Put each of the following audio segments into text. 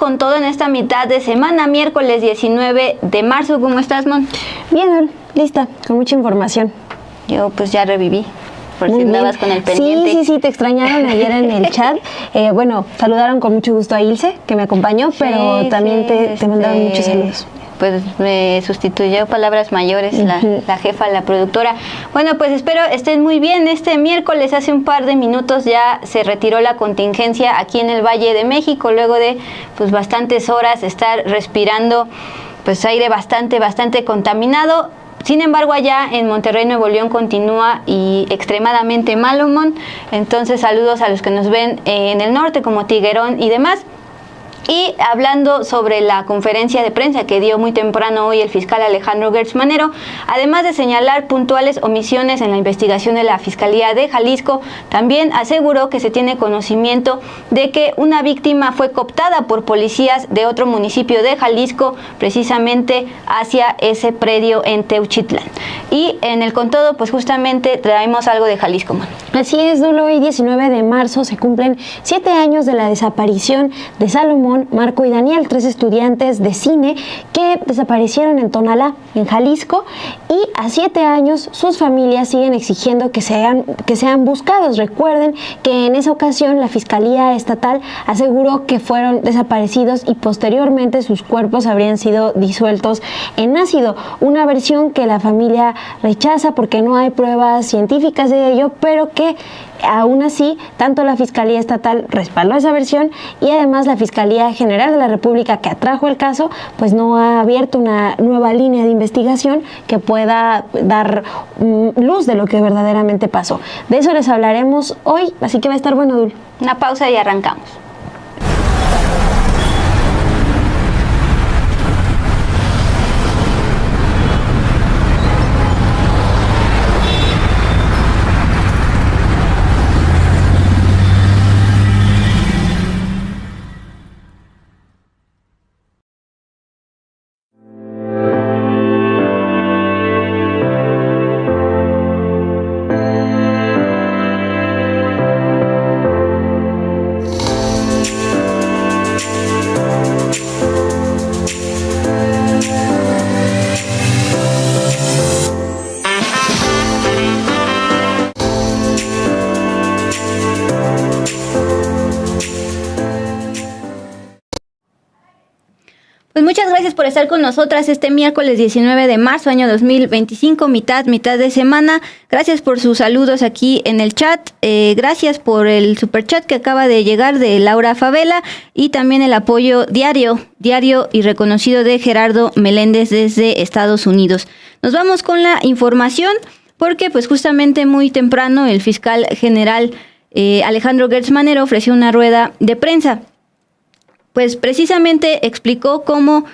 con todo en esta mitad de semana, miércoles 19 de marzo. ¿Cómo estás, Mon? Bien, lista, con mucha información. Yo pues ya reviví, por si andabas con el pendiente. Sí, te extrañaron ayer en el chat. Bueno, saludaron con mucho gusto a Ilse, que me acompañó, pero también te mandaron muchos saludos. Pues me sustituyó Palabras Mayores, la jefa, la productora. Bueno, pues espero estén muy bien. Este miércoles, hace un par de minutos, ya se retiró la contingencia aquí en el Valle de México, luego de pues bastantes horas estar respirando pues aire bastante contaminado. Sin embargo, allá en Monterrey, Nuevo León, continúa y extremadamente malo, Mon. Entonces, saludos a los que nos ven en el norte, como Tiguerón y demás. Y hablando sobre la conferencia de prensa que dio muy temprano hoy el fiscal Alejandro Gertz Manero, además de señalar puntuales omisiones en la investigación de la Fiscalía de Jalisco, también aseguró que se tiene conocimiento de que una víctima fue cooptada por policías de otro municipio de Jalisco, precisamente hacia ese predio en Teuchitlán. Y en el Con Todo, pues justamente traemos algo de Jalisco, man. Así es, Dulo, hoy 19 de marzo se cumplen 7 años de la desaparición de Salomón, Marco y Daniel, 3 estudiantes de cine que desaparecieron en Tonalá, en Jalisco, y a 7 años sus familias siguen exigiendo que sean buscados. Recuerden que en esa ocasión la Fiscalía Estatal aseguró que fueron desaparecidos y posteriormente sus cuerpos habrían sido disueltos en ácido, una versión que la familia rechaza porque no hay pruebas científicas de ello, pero que aún así, tanto la Fiscalía Estatal respaldó esa versión y además la Fiscalía General de la República, que atrajo el caso, pues no ha abierto una nueva línea de investigación que pueda dar luz de lo que verdaderamente pasó. De eso les hablaremos hoy, así que va a estar bueno, Dul. Una pausa y arrancamos. Pues muchas gracias por estar con nosotras este miércoles 19 de marzo, año 2025, mitad de semana. Gracias por sus saludos aquí en el chat. Gracias por el superchat que acaba de llegar de Laura Favela y también el apoyo diario y reconocido de Gerardo Meléndez desde Estados Unidos. Nos vamos con la información porque pues justamente muy temprano el fiscal general Alejandro Gertz Manero ofreció una rueda de prensa. Pues precisamente explicó cómo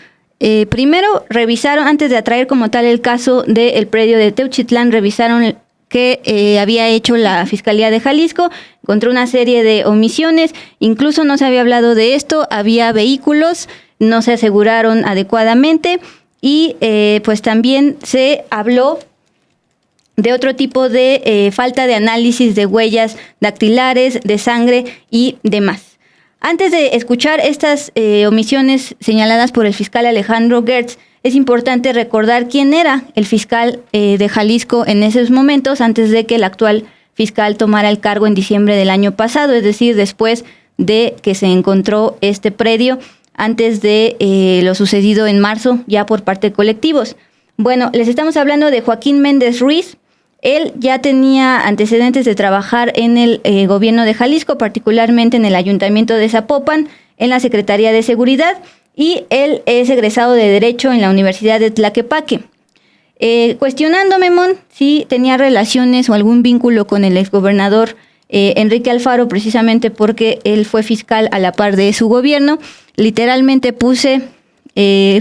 primero revisaron, antes de atraer como tal el caso del predio de Teuchitlán, revisaron que había hecho la Fiscalía de Jalisco, encontró una serie de omisiones, incluso no se había hablado de esto, había vehículos, no se aseguraron adecuadamente y pues también se habló de otro tipo de falta de análisis de huellas dactilares, de sangre y demás. Antes de escuchar estas omisiones señaladas por el fiscal Alejandro Gertz, es importante recordar quién era el fiscal de Jalisco en esos momentos, antes de que el actual fiscal tomara el cargo en diciembre del año pasado, es decir, después de que se encontró este predio, antes de lo sucedido en marzo, ya por parte de colectivos. Bueno, les estamos hablando de Joaquín Méndez Ruiz. Él ya tenía antecedentes de trabajar en el gobierno de Jalisco, particularmente en el ayuntamiento de Zapopan, en la Secretaría de Seguridad, y él es egresado de Derecho en la Universidad de Tlaquepaque. Cuestionándome, Mon, si tenía relaciones o algún vínculo con el exgobernador Enrique Alfaro, precisamente porque él fue fiscal a la par de su gobierno, literalmente puse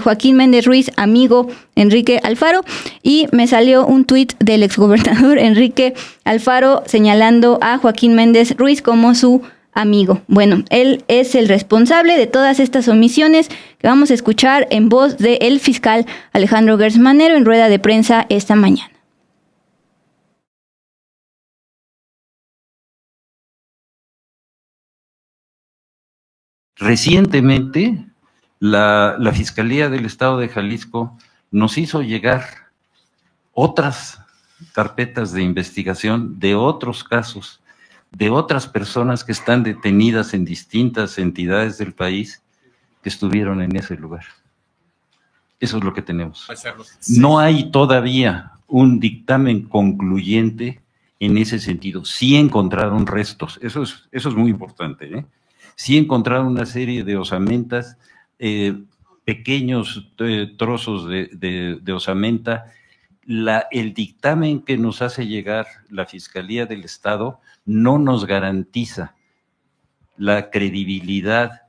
Joaquín Méndez Ruiz, amigo Enrique Alfaro, y me salió un tuit del exgobernador Enrique Alfaro señalando a Joaquín Méndez Ruiz como su amigo. Bueno, él es el responsable de todas estas omisiones que vamos a escuchar en voz del fiscal Alejandro Gertz Manero en rueda de prensa esta mañana. Recientemente La Fiscalía del Estado de Jalisco nos hizo llegar otras carpetas de investigación de otros casos, de otras personas que están detenidas en distintas entidades del país que estuvieron en ese lugar. Eso es lo que tenemos. No hay todavía un dictamen concluyente en ese sentido. Sí encontraron restos, eso es muy importante, ¿eh? Sí encontraron una serie de osamentas, pequeños trozos de osamenta. El dictamen que nos hace llegar la Fiscalía del Estado no nos garantiza la credibilidad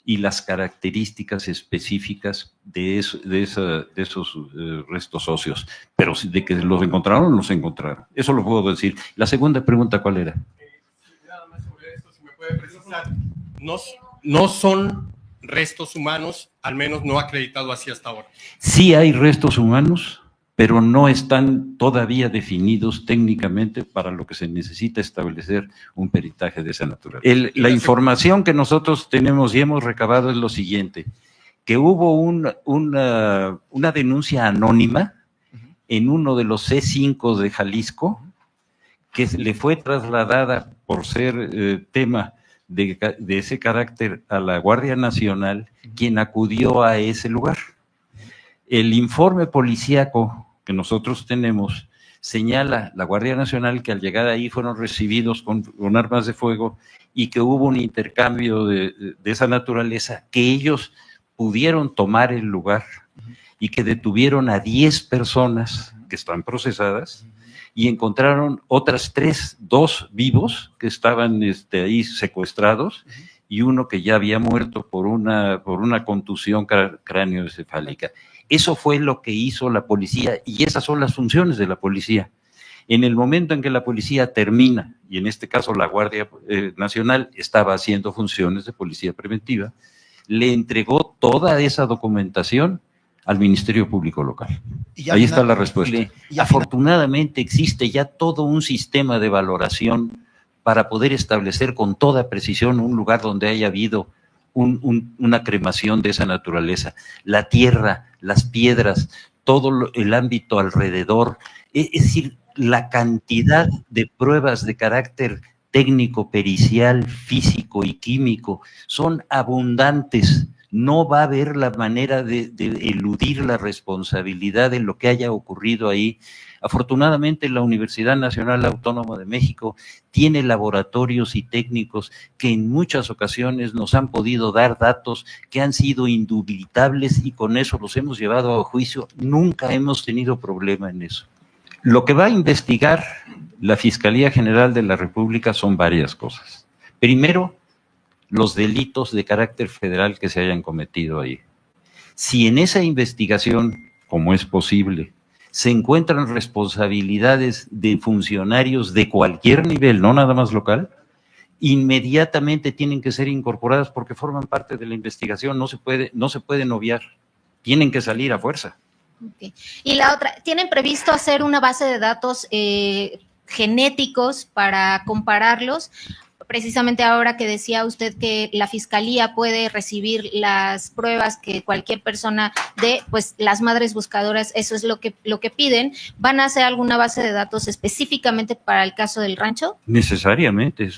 y las características específicas de esos restos óseos, pero de que los encontraron, los encontraron. Eso lo puedo decir. La segunda pregunta, ¿cuál era? Nada más sobre esto, si me puede precisar. No son restos humanos, al menos no acreditado así hasta ahora. Sí hay restos humanos, pero no están todavía definidos técnicamente para lo que se necesita establecer un peritaje de esa naturaleza. La información que nosotros tenemos y hemos recabado es lo siguiente, que hubo una denuncia anónima en uno de los C5 de Jalisco, que le fue trasladada por ser tema de ese carácter a la Guardia Nacional, quien acudió a ese lugar. El informe policíaco que nosotros tenemos señala la Guardia Nacional que al llegar ahí fueron recibidos con armas de fuego y que hubo un intercambio de esa naturaleza, que ellos pudieron tomar el lugar y que detuvieron a 10 personas que están procesadas y encontraron otras 2 vivos que estaban ahí secuestrados y uno que ya había muerto por una contusión cráneoencefálica. Eso fue lo que hizo la policía y esas son las funciones de la policía. En el momento en que la policía termina, y en este caso la Guardia Nacional estaba haciendo funciones de policía preventiva, le entregó toda esa documentación al Ministerio Público Local. Ahí está la respuesta. Afortunadamente existe ya todo un sistema de valoración para poder establecer con toda precisión un lugar donde haya habido una cremación de esa naturaleza. La tierra, las piedras, todo el ámbito alrededor, es decir, la cantidad de pruebas de carácter técnico, pericial, físico y químico son abundantes. No va a haber la manera de eludir la responsabilidad de lo que haya ocurrido ahí. Afortunadamente, la Universidad Nacional Autónoma de México tiene laboratorios y técnicos que en muchas ocasiones nos han podido dar datos que han sido indubitables y con eso los hemos llevado a juicio. Nunca hemos tenido problema en eso. Lo que va a investigar la Fiscalía General de la República son varias cosas. Primero, los delitos de carácter federal que se hayan cometido ahí. Si en esa investigación, como es posible, se encuentran responsabilidades de funcionarios de cualquier nivel, no nada más local, inmediatamente tienen que ser incorporadas porque forman parte de la investigación, no se pueden obviar, tienen que salir a fuerza. Okay. Y la otra, ¿tienen previsto hacer una base de datos genéticos para compararlos? Precisamente ahora que decía usted que la Fiscalía puede recibir las pruebas que cualquier persona dé, pues las madres buscadoras, eso es lo que piden. ¿Van a hacer alguna base de datos específicamente para el caso del rancho? Necesariamente,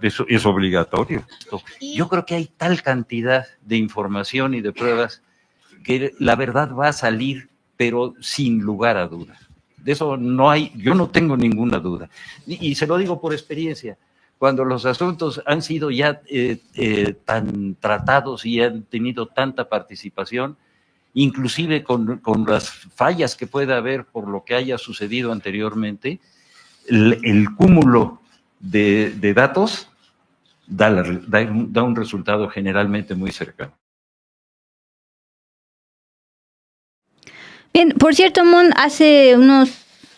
eso es obligatorio. Yo creo que hay tal cantidad de información y de pruebas que la verdad va a salir, pero sin lugar a dudas. De eso yo no tengo ninguna duda. Y se lo digo por experiencia. Cuando los asuntos han sido ya tan tratados y han tenido tanta participación, inclusive con las fallas que pueda haber por lo que haya sucedido anteriormente, el cúmulo de datos da un resultado generalmente muy cercano. Bien, por cierto, Mon, hace unos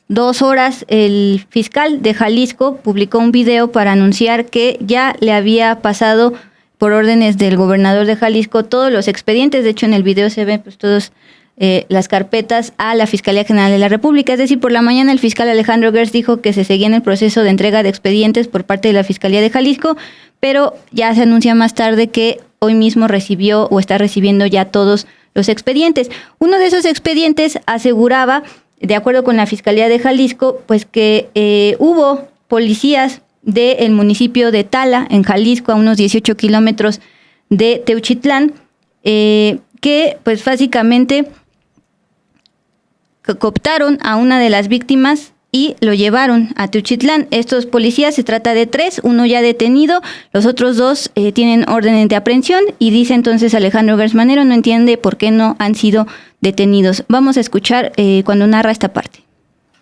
2 horas el fiscal de Jalisco publicó un video para anunciar que ya le había pasado por órdenes del gobernador de Jalisco todos los expedientes. De hecho, en el video se ven pues todas las carpetas a la Fiscalía General de la República. Es decir, por la mañana el fiscal Alejandro Gertz dijo que se seguía en el proceso de entrega de expedientes por parte de la Fiscalía de Jalisco, pero ya se anuncia más tarde que hoy mismo recibió o está recibiendo ya todos los expedientes. Uno de esos expedientes aseguraba, de acuerdo con la Fiscalía de Jalisco, pues que hubo policías del municipio de Tala, en Jalisco, a unos 18 kilómetros de Teuchitlán, que pues básicamente cooptaron a una de las víctimas y lo llevaron a Teuchitlán. Estos policías, se trata de 3, uno ya detenido, los otros 2 tienen órdenes de aprehensión, y dice entonces Alejandro Gertz Manero no entiende por qué no han sido detenidos. Vamos a escuchar cuando narra esta parte.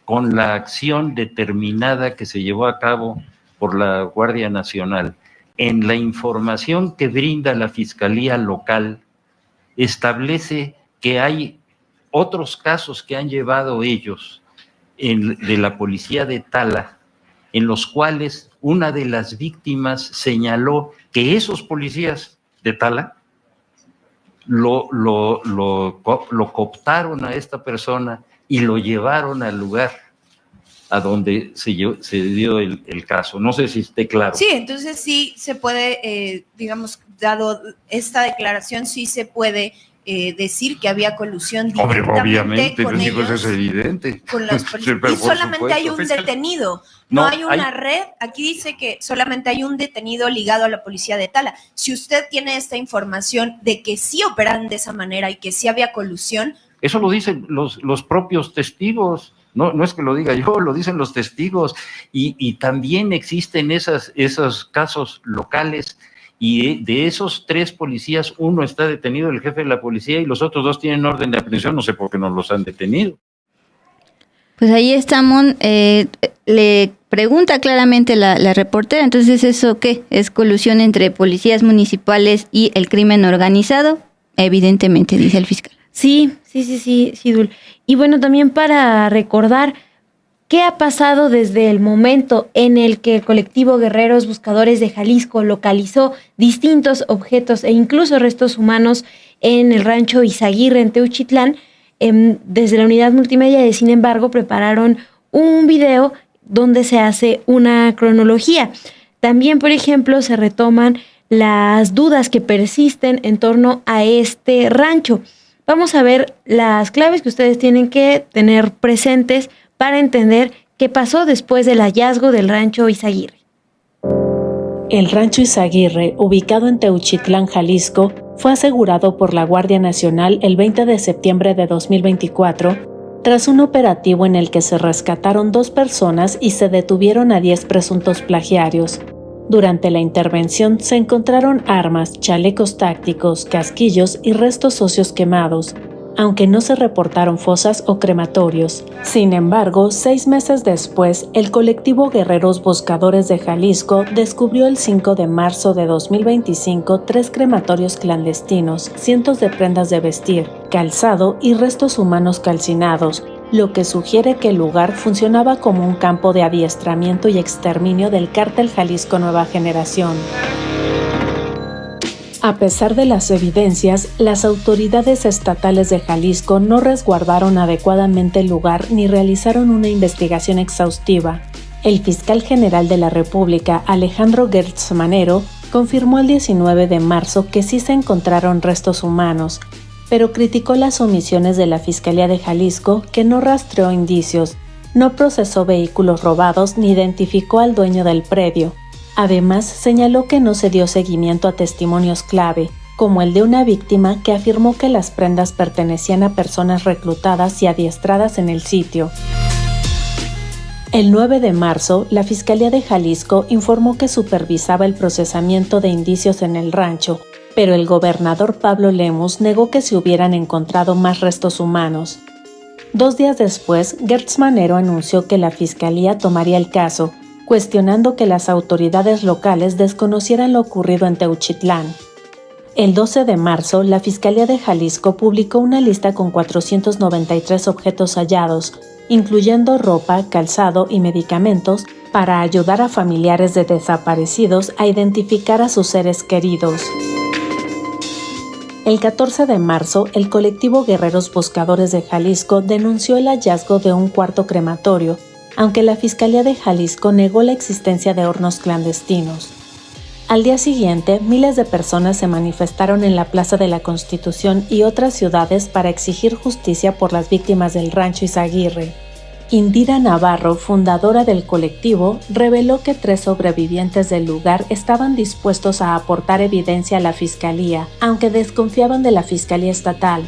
Con la acción determinada que se llevó a cabo por la Guardia Nacional, en la información que brinda la Fiscalía Local, establece que hay otros casos que han llevado ellos de la policía de Tala, en los cuales una de las víctimas señaló que esos policías de Tala lo cooptaron a esta persona y lo llevaron al lugar a donde se dio el caso. No sé si esté claro. Sí, entonces sí se puede, digamos, dado esta declaración, sí se puede decir que había colusión directamente obviamente, con ellos, es evidente. con los y solamente hay un detenido, no hay una red. Aquí dice que solamente hay un detenido ligado a la policía de Tala. Si usted tiene esta información de que sí operan de esa manera y que sí había colusión. Eso lo dicen los propios testigos. No es que lo diga yo, lo dicen los testigos, y también existen esos casos locales, y de esos 3 policías, uno está detenido, el jefe de la policía, y los otros 2 tienen orden de aprehensión, no sé por qué no los han detenido. Pues ahí está, Mon, le pregunta claramente la reportera, entonces ¿eso qué? ¿Es colusión entre policías municipales y el crimen organizado? Evidentemente, dice el fiscal. Sí, Dul. Y bueno, también para recordar qué ha pasado desde el momento en el que el colectivo Guerreros Buscadores de Jalisco localizó distintos objetos e incluso restos humanos en el rancho Izaguirre, en Teuchitlán. Desde la unidad multimedia de Sin embargo prepararon un video donde se hace una cronología. También, por ejemplo, se retoman las dudas que persisten en torno a este rancho. Vamos a ver las claves que ustedes tienen que tener presentes para entender qué pasó después del hallazgo del rancho Izaguirre. El rancho Izaguirre, ubicado en Teuchitlán, Jalisco, fue asegurado por la Guardia Nacional el 20 de septiembre de 2024, tras un operativo en el que se rescataron 2 personas y se detuvieron a 10 presuntos plagiarios. Durante la intervención se encontraron armas, chalecos tácticos, casquillos y restos óseos quemados, aunque no se reportaron fosas o crematorios. Sin embargo, 6 meses después, el colectivo Guerreros Buscadores de Jalisco descubrió el 5 de marzo de 2025 3 crematorios clandestinos, cientos de prendas de vestir, calzado y restos humanos calcinados, lo que sugiere que el lugar funcionaba como un campo de adiestramiento y exterminio del Cártel Jalisco Nueva Generación. A pesar de las evidencias, las autoridades estatales de Jalisco no resguardaron adecuadamente el lugar ni realizaron una investigación exhaustiva. El fiscal general de la República, Alejandro Gertz Manero, confirmó el 19 de marzo que sí se encontraron restos humanos, pero criticó las omisiones de la Fiscalía de Jalisco, que no rastreó indicios, no procesó vehículos robados ni identificó al dueño del predio. Además, señaló que no se dio seguimiento a testimonios clave, como el de una víctima que afirmó que las prendas pertenecían a personas reclutadas y adiestradas en el sitio. El 9 de marzo, la Fiscalía de Jalisco informó que supervisaba el procesamiento de indicios en el rancho, pero el gobernador Pablo Lemus negó que se hubieran encontrado más restos humanos. 2 días después, Gertz Manero anunció que la Fiscalía tomaría el caso, cuestionando que las autoridades locales desconocieran lo ocurrido en Teuchitlán. El 12 de marzo, la Fiscalía de Jalisco publicó una lista con 493 objetos hallados, incluyendo ropa, calzado y medicamentos, para ayudar a familiares de desaparecidos a identificar a sus seres queridos. El 14 de marzo, el colectivo Guerreros Buscadores de Jalisco denunció el hallazgo de un cuarto crematorio, aunque la Fiscalía de Jalisco negó la existencia de hornos clandestinos. Al día siguiente, miles de personas se manifestaron en la Plaza de la Constitución y otras ciudades para exigir justicia por las víctimas del Rancho Izaguirre. Indira Navarro, fundadora del colectivo, reveló que 3 sobrevivientes del lugar estaban dispuestos a aportar evidencia a la Fiscalía, aunque desconfiaban de la Fiscalía Estatal.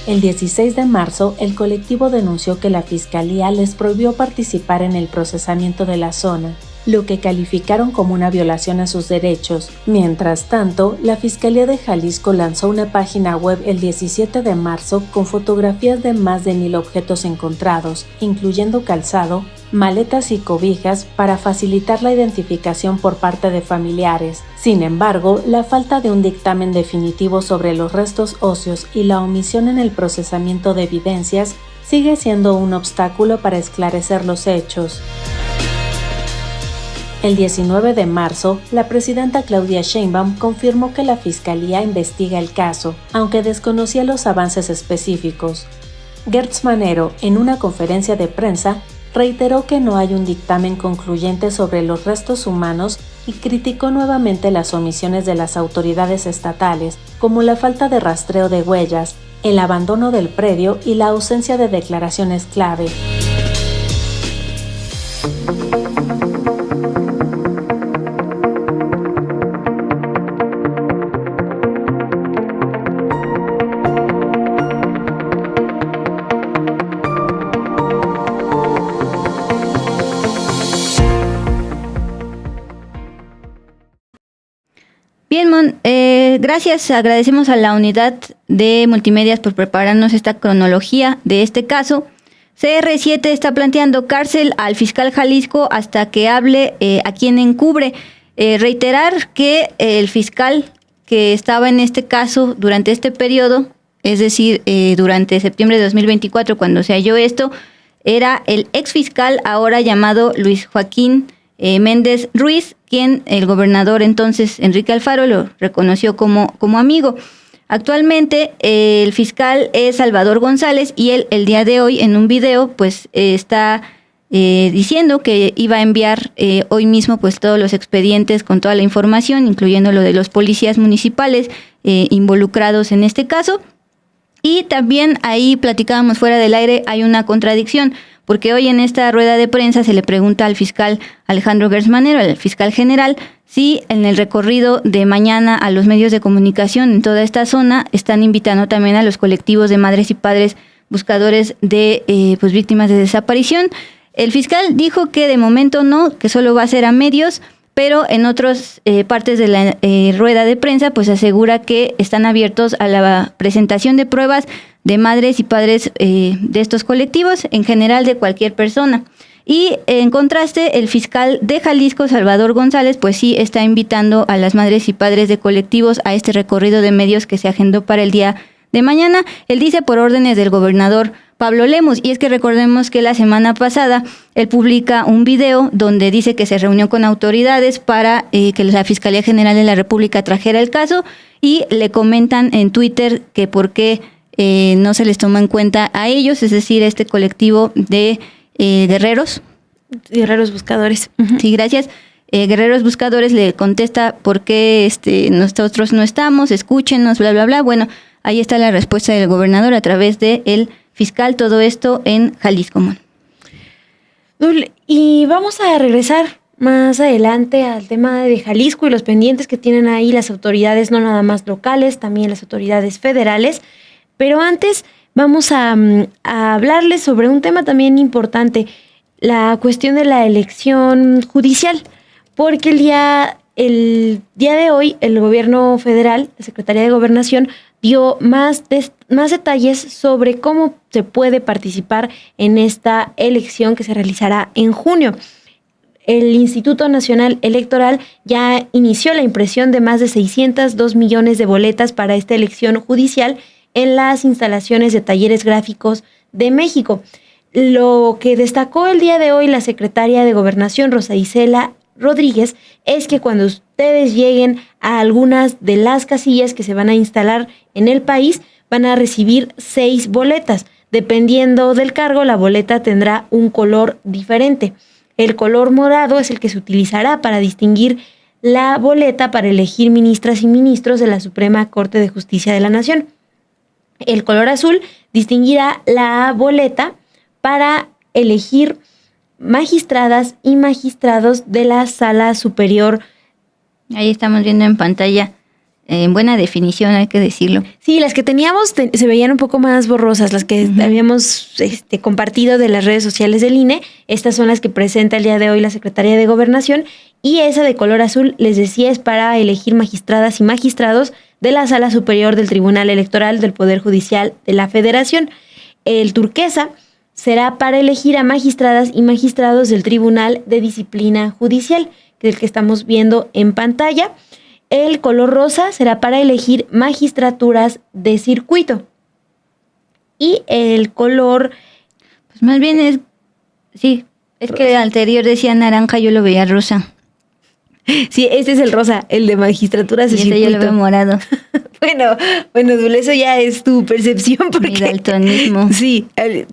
El 16 de marzo, el colectivo denunció que la Fiscalía les prohibió participar en el procesamiento de la zona, lo que calificaron como una violación a sus derechos. Mientras tanto, la Fiscalía de Jalisco lanzó una página web el 17 de marzo con fotografías de más de 1,000 objetos encontrados, incluyendo calzado, maletas y cobijas para facilitar la identificación por parte de familiares. Sin embargo, la falta de un dictamen definitivo sobre los restos óseos y la omisión en el procesamiento de evidencias sigue siendo un obstáculo para esclarecer los hechos. El 19 de marzo, la presidenta Claudia Sheinbaum confirmó que la Fiscalía investiga el caso, aunque desconocía los avances específicos. Gertz Manero, en una conferencia de prensa, reiteró que no hay un dictamen concluyente sobre los restos humanos y criticó nuevamente las omisiones de las autoridades estatales, como la falta de rastreo de huellas, el abandono del predio y la ausencia de declaraciones clave. Bien, Mon, gracias, agradecemos a la unidad de multimedias por prepararnos esta cronología de este caso. CR7 está planteando cárcel al fiscal Jalisco hasta que hable a quien encubre. Reiterar que el fiscal que estaba en este caso durante este periodo, es decir, durante septiembre de 2024, cuando se halló esto, era el exfiscal ahora llamado Luis Joaquín Méndez Ruiz, quien el gobernador entonces Enrique Alfaro lo reconoció como amigo. Actualmente el fiscal es Salvador González y él el día de hoy en un video pues está diciendo que iba a enviar hoy mismo pues todos los expedientes con toda la información, incluyendo lo de los policías municipales involucrados en este caso. Y también ahí platicábamos fuera del aire, hay una contradicción, porque hoy en esta rueda de prensa se le pregunta al fiscal Alejandro Gertz Manero, al fiscal general, si en el recorrido de mañana a los medios de comunicación en toda esta zona están invitando también a los colectivos de madres y padres buscadores de pues víctimas de desaparición. El fiscal dijo que de momento no, que solo va a ser a medios, pero en otras partes de la rueda de prensa pues asegura que están abiertos a la presentación de pruebas de madres y padres de estos colectivos, en general de cualquier persona. Y en contraste, el fiscal de Jalisco, Salvador González, pues sí está invitando a las madres y padres de colectivos a este recorrido de medios que se agendó para el día de mañana. Él dice por órdenes del gobernador Pablo Lemus, y es que recordemos que la semana pasada él publica un video donde dice que se reunió con autoridades para que la Fiscalía General de la República trajera el caso, y le comentan en Twitter que por qué no se les toma en cuenta a ellos, es decir, este colectivo de guerreros buscadores. Sí, gracias. Guerreros Buscadores le contesta por qué nosotros no estamos, escúchenos, bla, bla, bla. Bueno, ahí está la respuesta del gobernador a través de el fiscal, todo esto en Jalisco. Y vamos a regresar más adelante al tema de Jalisco y los pendientes que tienen ahí las autoridades, no nada más locales, también las autoridades federales. Pero antes vamos a hablarles sobre un tema también importante, la cuestión de la elección judicial, porque el día de hoy el gobierno federal, la Secretaría de Gobernación, dio más detalles sobre cómo se puede participar en esta elección que se realizará en junio. El Instituto Nacional Electoral ya inició la impresión de más de 602 millones de boletas para esta elección judicial en las instalaciones de Talleres Gráficos de México. Lo que destacó el día de hoy la secretaria de Gobernación, Rosa Isela Rodríguez, es que cuando ustedes lleguen a algunas de las casillas que se van a instalar en el país, van a recibir 6 boletas. Dependiendo del cargo, la boleta tendrá un color diferente. El color morado es el que se utilizará para distinguir la boleta para elegir ministras y ministros de la Suprema Corte de Justicia de la Nación. El color azul distinguirá la boleta para elegir magistradas y magistrados de la Sala Superior. Ahí estamos viendo en pantalla, en buena definición, hay que decirlo. Sí, las que teníamos se veían un poco más borrosas, las que habíamos compartido de las redes sociales del INE. Estas son las que presenta el día de hoy la Secretaría de Gobernación, y esa de color azul, les decía, es para elegir magistradas y magistrados de la Sala Superior del Tribunal Electoral del Poder Judicial de la Federación. El turquesa será para elegir a magistradas y magistrados del Tribunal de Disciplina Judicial, que es el que estamos viendo en pantalla. El color rosa será para elegir magistraturas de circuito. Y el color... Pues más bien es... Sí, es rosa. Que el anterior decía naranja, yo lo veía rosa. Sí, este es el rosa, el de magistraturas de circuito. Yo lo veo morado. Bueno, Dul, eso ya es tu percepción. Porque, mi daltonismo. Sí,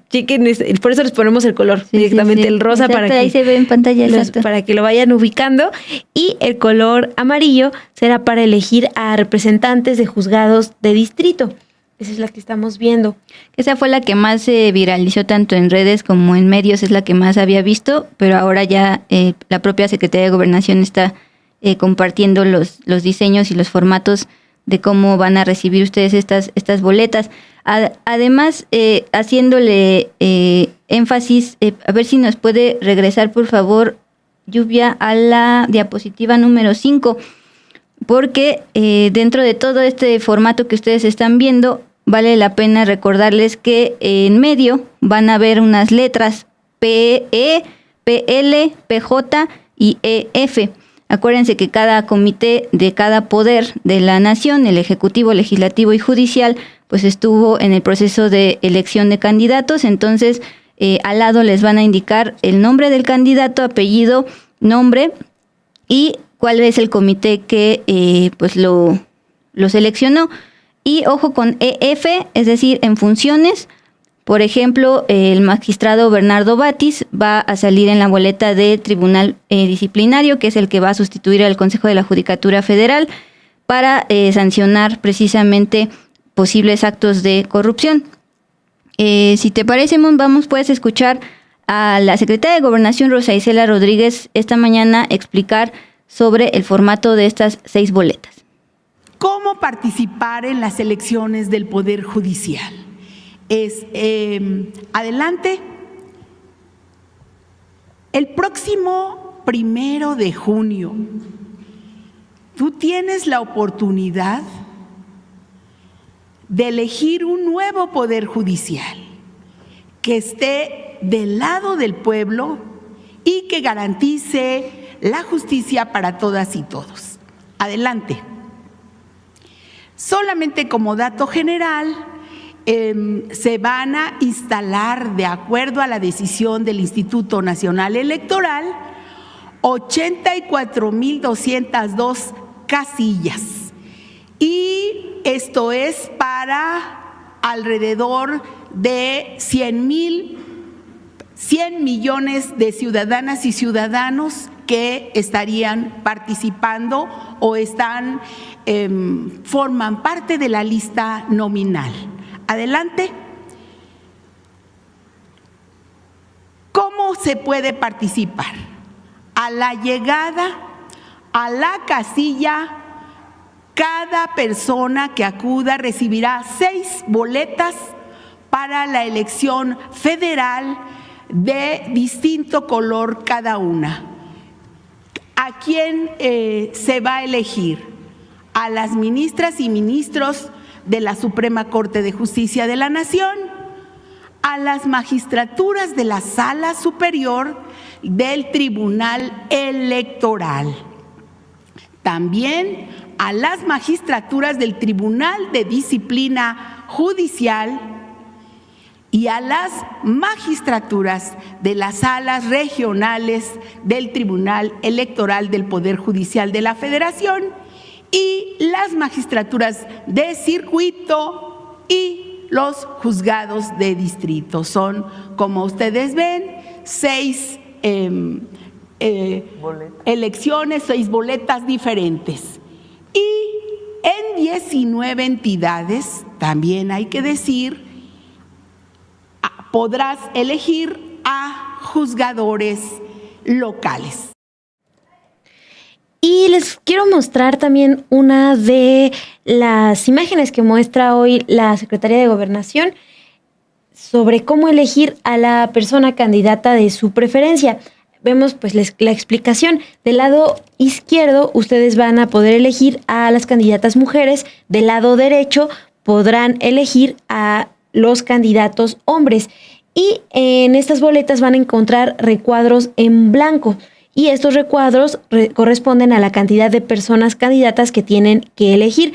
chequen, por eso les ponemos el color directamente, el rosa. Exacto, para que ahí se ve en pantalla, para que lo vayan ubicando. Y el color amarillo será para elegir a representantes de juzgados de distrito. Esa es la que estamos viendo. Esa fue la que más se viralizó tanto en redes como en medios, es la que más había visto, pero ahora ya la propia Secretaría de Gobernación está compartiendo los diseños y los formatos de cómo van a recibir ustedes estas boletas. Además, haciéndole énfasis, a ver si nos puede regresar, por favor, Lluvia, a la diapositiva número 5, porque dentro de todo este formato que ustedes están viendo, vale la pena recordarles que en medio van a ver unas letras PE, PL, PJ y EF. Acuérdense que cada comité de cada poder de la nación, el ejecutivo, legislativo y judicial, pues estuvo en el proceso de elección de candidatos. Entonces, al lado les van a indicar el nombre del candidato, apellido, nombre y cuál es el comité que pues lo seleccionó. Y ojo con EF, es decir, en funciones. Por ejemplo, el magistrado Bernardo Batis va a salir en la boleta de Tribunal Disciplinario, que es el que va a sustituir al Consejo de la Judicatura Federal para sancionar precisamente posibles actos de corrupción. Si te parece, puedes escuchar a la secretaria de Gobernación, Rosa Isela Rodríguez, esta mañana explicar sobre el formato de estas 6 boletas. ¿Cómo participar en las elecciones del Poder Judicial? Adelante. El próximo 1 de junio, tú tienes la oportunidad de elegir un nuevo Poder Judicial que esté del lado del pueblo y que garantice la justicia para todas y todos. Adelante. Solamente como dato general, se van a instalar, de acuerdo a la decisión del Instituto Nacional Electoral, 84,202 casillas. Y esto es para alrededor de 100 millones de ciudadanas y ciudadanos que estarían participando o forman parte de la lista nominal. Adelante. ¿Cómo se puede participar? A la llegada a la casilla, cada persona que acuda recibirá 6 boletas para la elección federal de distinto color cada una. ¿A quién se va a elegir? A las ministras y ministros de la Suprema Corte de Justicia de la Nación, a las magistraturas de la Sala Superior del Tribunal Electoral, también a las magistraturas del Tribunal de Disciplina Judicial y a las magistraturas de las salas regionales del Tribunal Electoral del Poder Judicial de la Federación y las magistraturas de circuito y los juzgados de distrito. Son, como ustedes ven, 6 elecciones, 6 boletas diferentes. Y en 19 entidades, también hay que decir, podrás elegir a juzgadores locales. Y les quiero mostrar también una de las imágenes que muestra hoy la Secretaría de Gobernación sobre cómo elegir a la persona candidata de su preferencia. Vemos pues la explicación. Del lado izquierdo ustedes van a poder elegir a las candidatas mujeres, del lado derecho podrán elegir a los candidatos hombres. Y en estas boletas van a encontrar recuadros en blanco. Y estos recuadros corresponden a la cantidad de personas candidatas que tienen que elegir.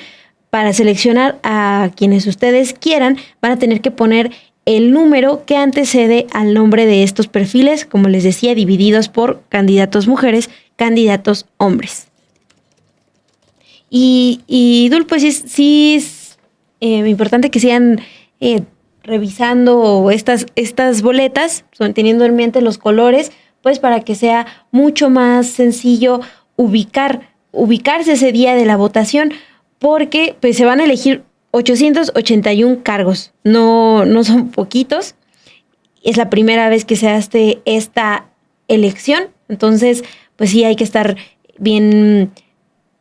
Para seleccionar a quienes ustedes quieran, van a tener que poner el número que antecede al nombre de estos perfiles, como les decía, divididos por candidatos mujeres, candidatos hombres. Y Dul, pues sí es importante que sigan revisando estas boletas, teniendo en mente los colores, pues para que sea mucho más sencillo ubicarse ese día de la votación, porque pues se van a elegir 881 cargos, no son poquitos. Es la primera vez que se hace esta elección, entonces pues sí hay que estar bien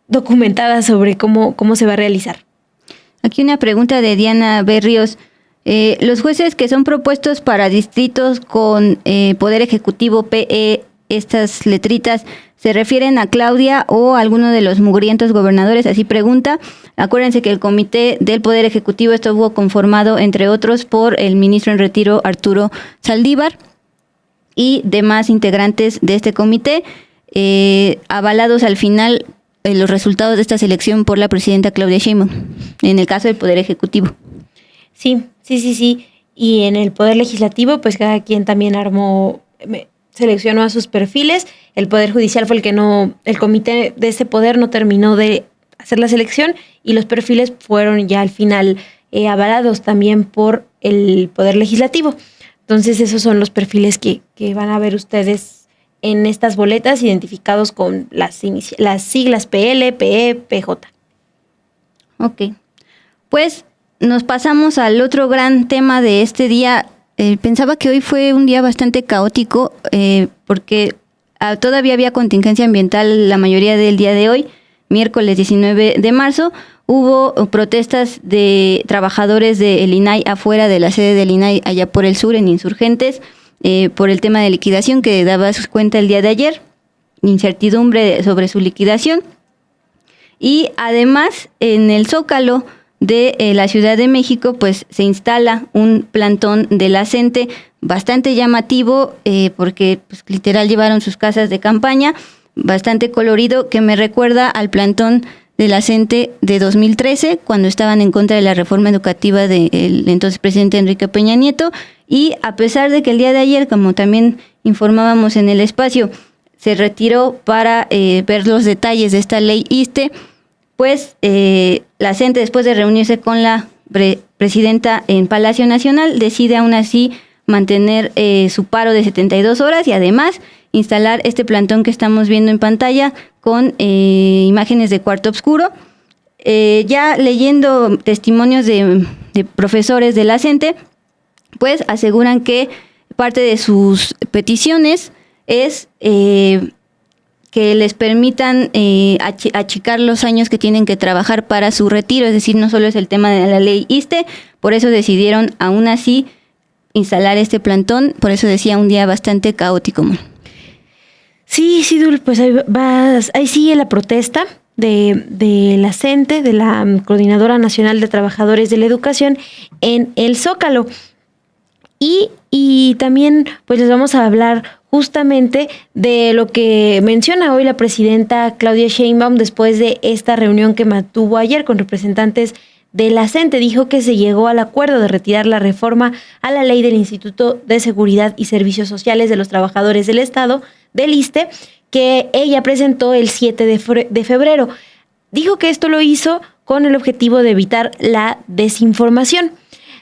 documentada sobre cómo se va a realizar. Aquí una pregunta de Diana Berrios. Los jueces que son propuestos para distritos con Poder Ejecutivo PE, estas letritas, ¿se refieren a Claudia o a alguno de los mugrientos gobernadores? Así pregunta. Acuérdense que el comité del Poder Ejecutivo estuvo conformado, entre otros, por el ministro en retiro Arturo Saldívar y demás integrantes de este comité, avalados al final los resultados de esta selección por la presidenta Claudia Sheinbaum, en el caso del Poder Ejecutivo. Sí. Y en el Poder Legislativo, pues cada quien también seleccionó a sus perfiles. El Poder Judicial fue el comité de ese poder no terminó de hacer la selección y los perfiles fueron ya al final avalados también por el Poder Legislativo. Entonces esos son los perfiles que van a ver ustedes en estas boletas, identificados con las siglas PL, PE, PJ. Ok, pues nos pasamos al otro gran tema de este día. Pensaba que hoy fue un día bastante caótico porque todavía había contingencia ambiental la mayoría del día de hoy, miércoles 19 de marzo. Hubo protestas de trabajadores del INAI afuera de la sede del INAI allá por el sur, en Insurgentes, por el tema de liquidación que daba cuenta el día de ayer, incertidumbre sobre su liquidación. Y además en el Zócalo de la Ciudad de México, pues se instala un plantón de la CENTE bastante llamativo, porque pues, literal llevaron sus casas de campaña, bastante colorido, que me recuerda al plantón de la CENTE de 2013, cuando estaban en contra de la reforma educativa del entonces presidente Enrique Peña Nieto. Y a pesar de que el día de ayer, como también informábamos en el espacio, se retiró para ver los detalles de esta ley ISSSTE, pues la CENTE, después de reunirse con la presidenta en Palacio Nacional, decide aún así mantener su paro de 72 horas y además instalar este plantón que estamos viendo en pantalla con imágenes de cuarto oscuro. Ya leyendo testimonios de profesores de la CENTE, pues aseguran que parte de sus peticiones es que les permitan achicar los años que tienen que trabajar para su retiro, es decir, no solo es el tema de la ley ISSSTE, por eso decidieron aún así instalar este plantón, por eso decía un día bastante caótico. Sí, Dul, pues ahí sigue la protesta de la CENTE, de la Coordinadora Nacional de Trabajadores de la Educación, en el Zócalo. Y también pues les vamos a hablar justamente de lo que menciona hoy la presidenta Claudia Sheinbaum después de esta reunión que mantuvo ayer con representantes de la CENTE. Dijo que se llegó al acuerdo de retirar la reforma a la ley del Instituto de Seguridad y Servicios Sociales de los Trabajadores del Estado, del ISSSTE, que ella presentó el 7 de febrero. Dijo que esto lo hizo con el objetivo de evitar la desinformación.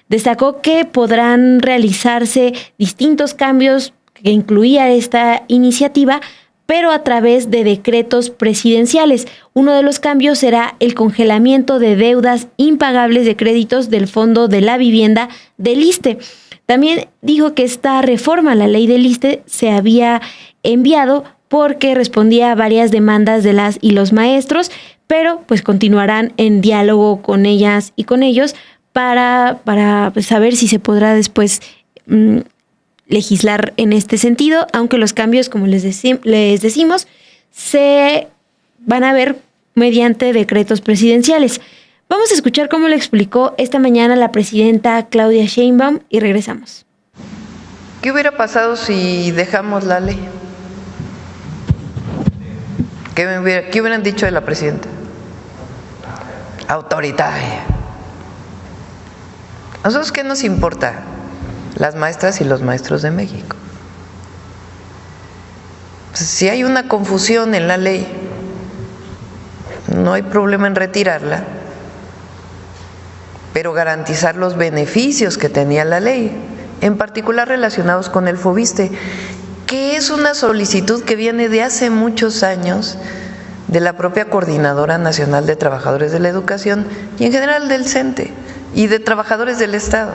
Destacó que podrán realizarse distintos cambios que incluía esta iniciativa, pero a través de decretos presidenciales. Uno de los cambios será el congelamiento de deudas impagables de créditos del Fondo de la Vivienda del ISSSTE. También dijo que esta reforma a la ley del ISSSTE se había enviado porque respondía a varias demandas de las y los maestros, pero pues continuarán en diálogo con ellas y con ellos para pues, saber si se podrá después legislar en este sentido, aunque los cambios, como les decimos, se van a ver mediante decretos presidenciales. Vamos a escuchar cómo lo explicó esta mañana la presidenta Claudia Sheinbaum y regresamos. ¿Qué hubiera pasado si dejamos la ley? ¿Qué hubieran dicho de la presidenta? Autoritaria. ¿A nosotros qué nos importa? Las maestras y los maestros de México. Si hay una confusión en la ley, no hay problema en retirarla, pero garantizar los beneficios que tenía la ley, en particular relacionados con el FOVISSSTE, que es una solicitud que viene de hace muchos años de la propia Coordinadora Nacional de Trabajadores de la Educación y en general del CENTE y de trabajadores del Estado.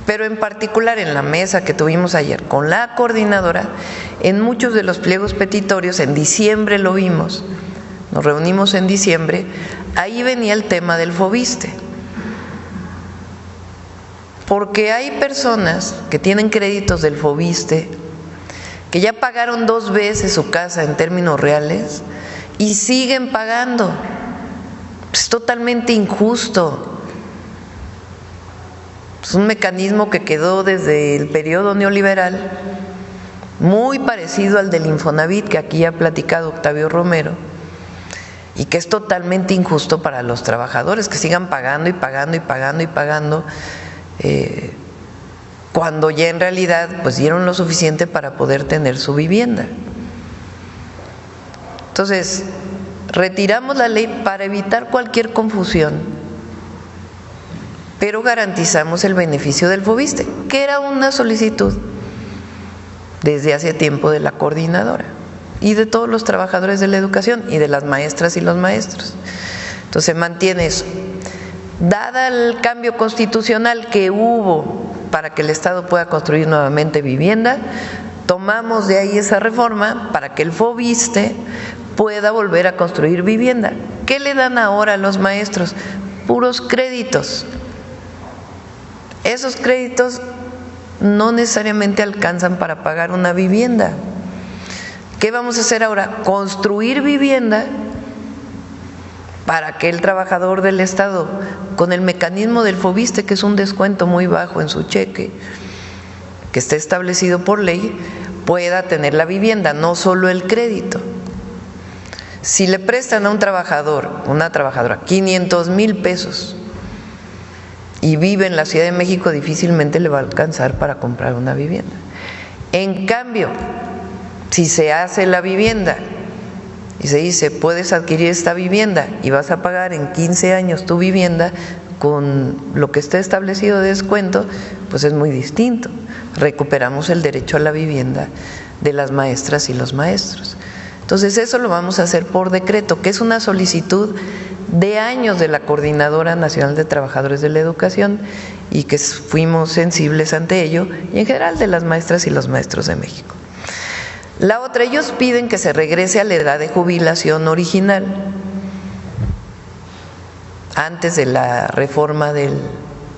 Pero en particular en la mesa que tuvimos ayer con la coordinadora, en muchos de los pliegos petitorios, en diciembre lo vimos, nos reunimos en diciembre, ahí venía el tema del FOVISSSTE. Porque hay personas que tienen créditos del FOVISSSTE, que ya pagaron 2 veces su casa en términos reales y siguen pagando. Es totalmente injusto. Es un mecanismo que quedó desde el periodo neoliberal, muy parecido al del Infonavit, que aquí ha platicado Octavio Romero, y que es totalmente injusto para los trabajadores, que sigan pagando y pagando y pagando y pagando, cuando ya en realidad pues dieron lo suficiente para poder tener su vivienda. Entonces, retiramos la ley para evitar cualquier confusión, pero garantizamos el beneficio del FOVISSSTE, que era una solicitud desde hace tiempo de la coordinadora y de todos los trabajadores de la educación y de las maestras y los maestros. Entonces se mantiene eso. Dada el cambio constitucional que hubo para que el Estado pueda construir nuevamente vivienda, tomamos de ahí esa reforma para que el FOVISSSTE pueda volver a construir vivienda. ¿Qué le dan ahora a los maestros? Puros créditos. Esos créditos no necesariamente alcanzan para pagar una vivienda. ¿Qué vamos a hacer ahora? Construir vivienda para que el trabajador del Estado, con el mecanismo del FOVISSSTE, que es un descuento muy bajo en su cheque, que está establecido por ley, pueda tener la vivienda, no solo el crédito. Si le prestan a un trabajador, una trabajadora, 500,000 pesos y vive en la Ciudad de México, difícilmente le va a alcanzar para comprar una vivienda. En cambio, si se hace la vivienda y se dice, puedes adquirir esta vivienda y vas a pagar en 15 años tu vivienda con lo que esté establecido de descuento, pues es muy distinto. Recuperamos el derecho a la vivienda de las maestras y los maestros. Entonces eso lo vamos a hacer por decreto, que es una solicitud de años de la Coordinadora Nacional de Trabajadores de la Educación y que fuimos sensibles ante ello, y en general de las maestras y los maestros de México. La otra, ellos piden que se regrese a la edad de jubilación original, antes de la reforma del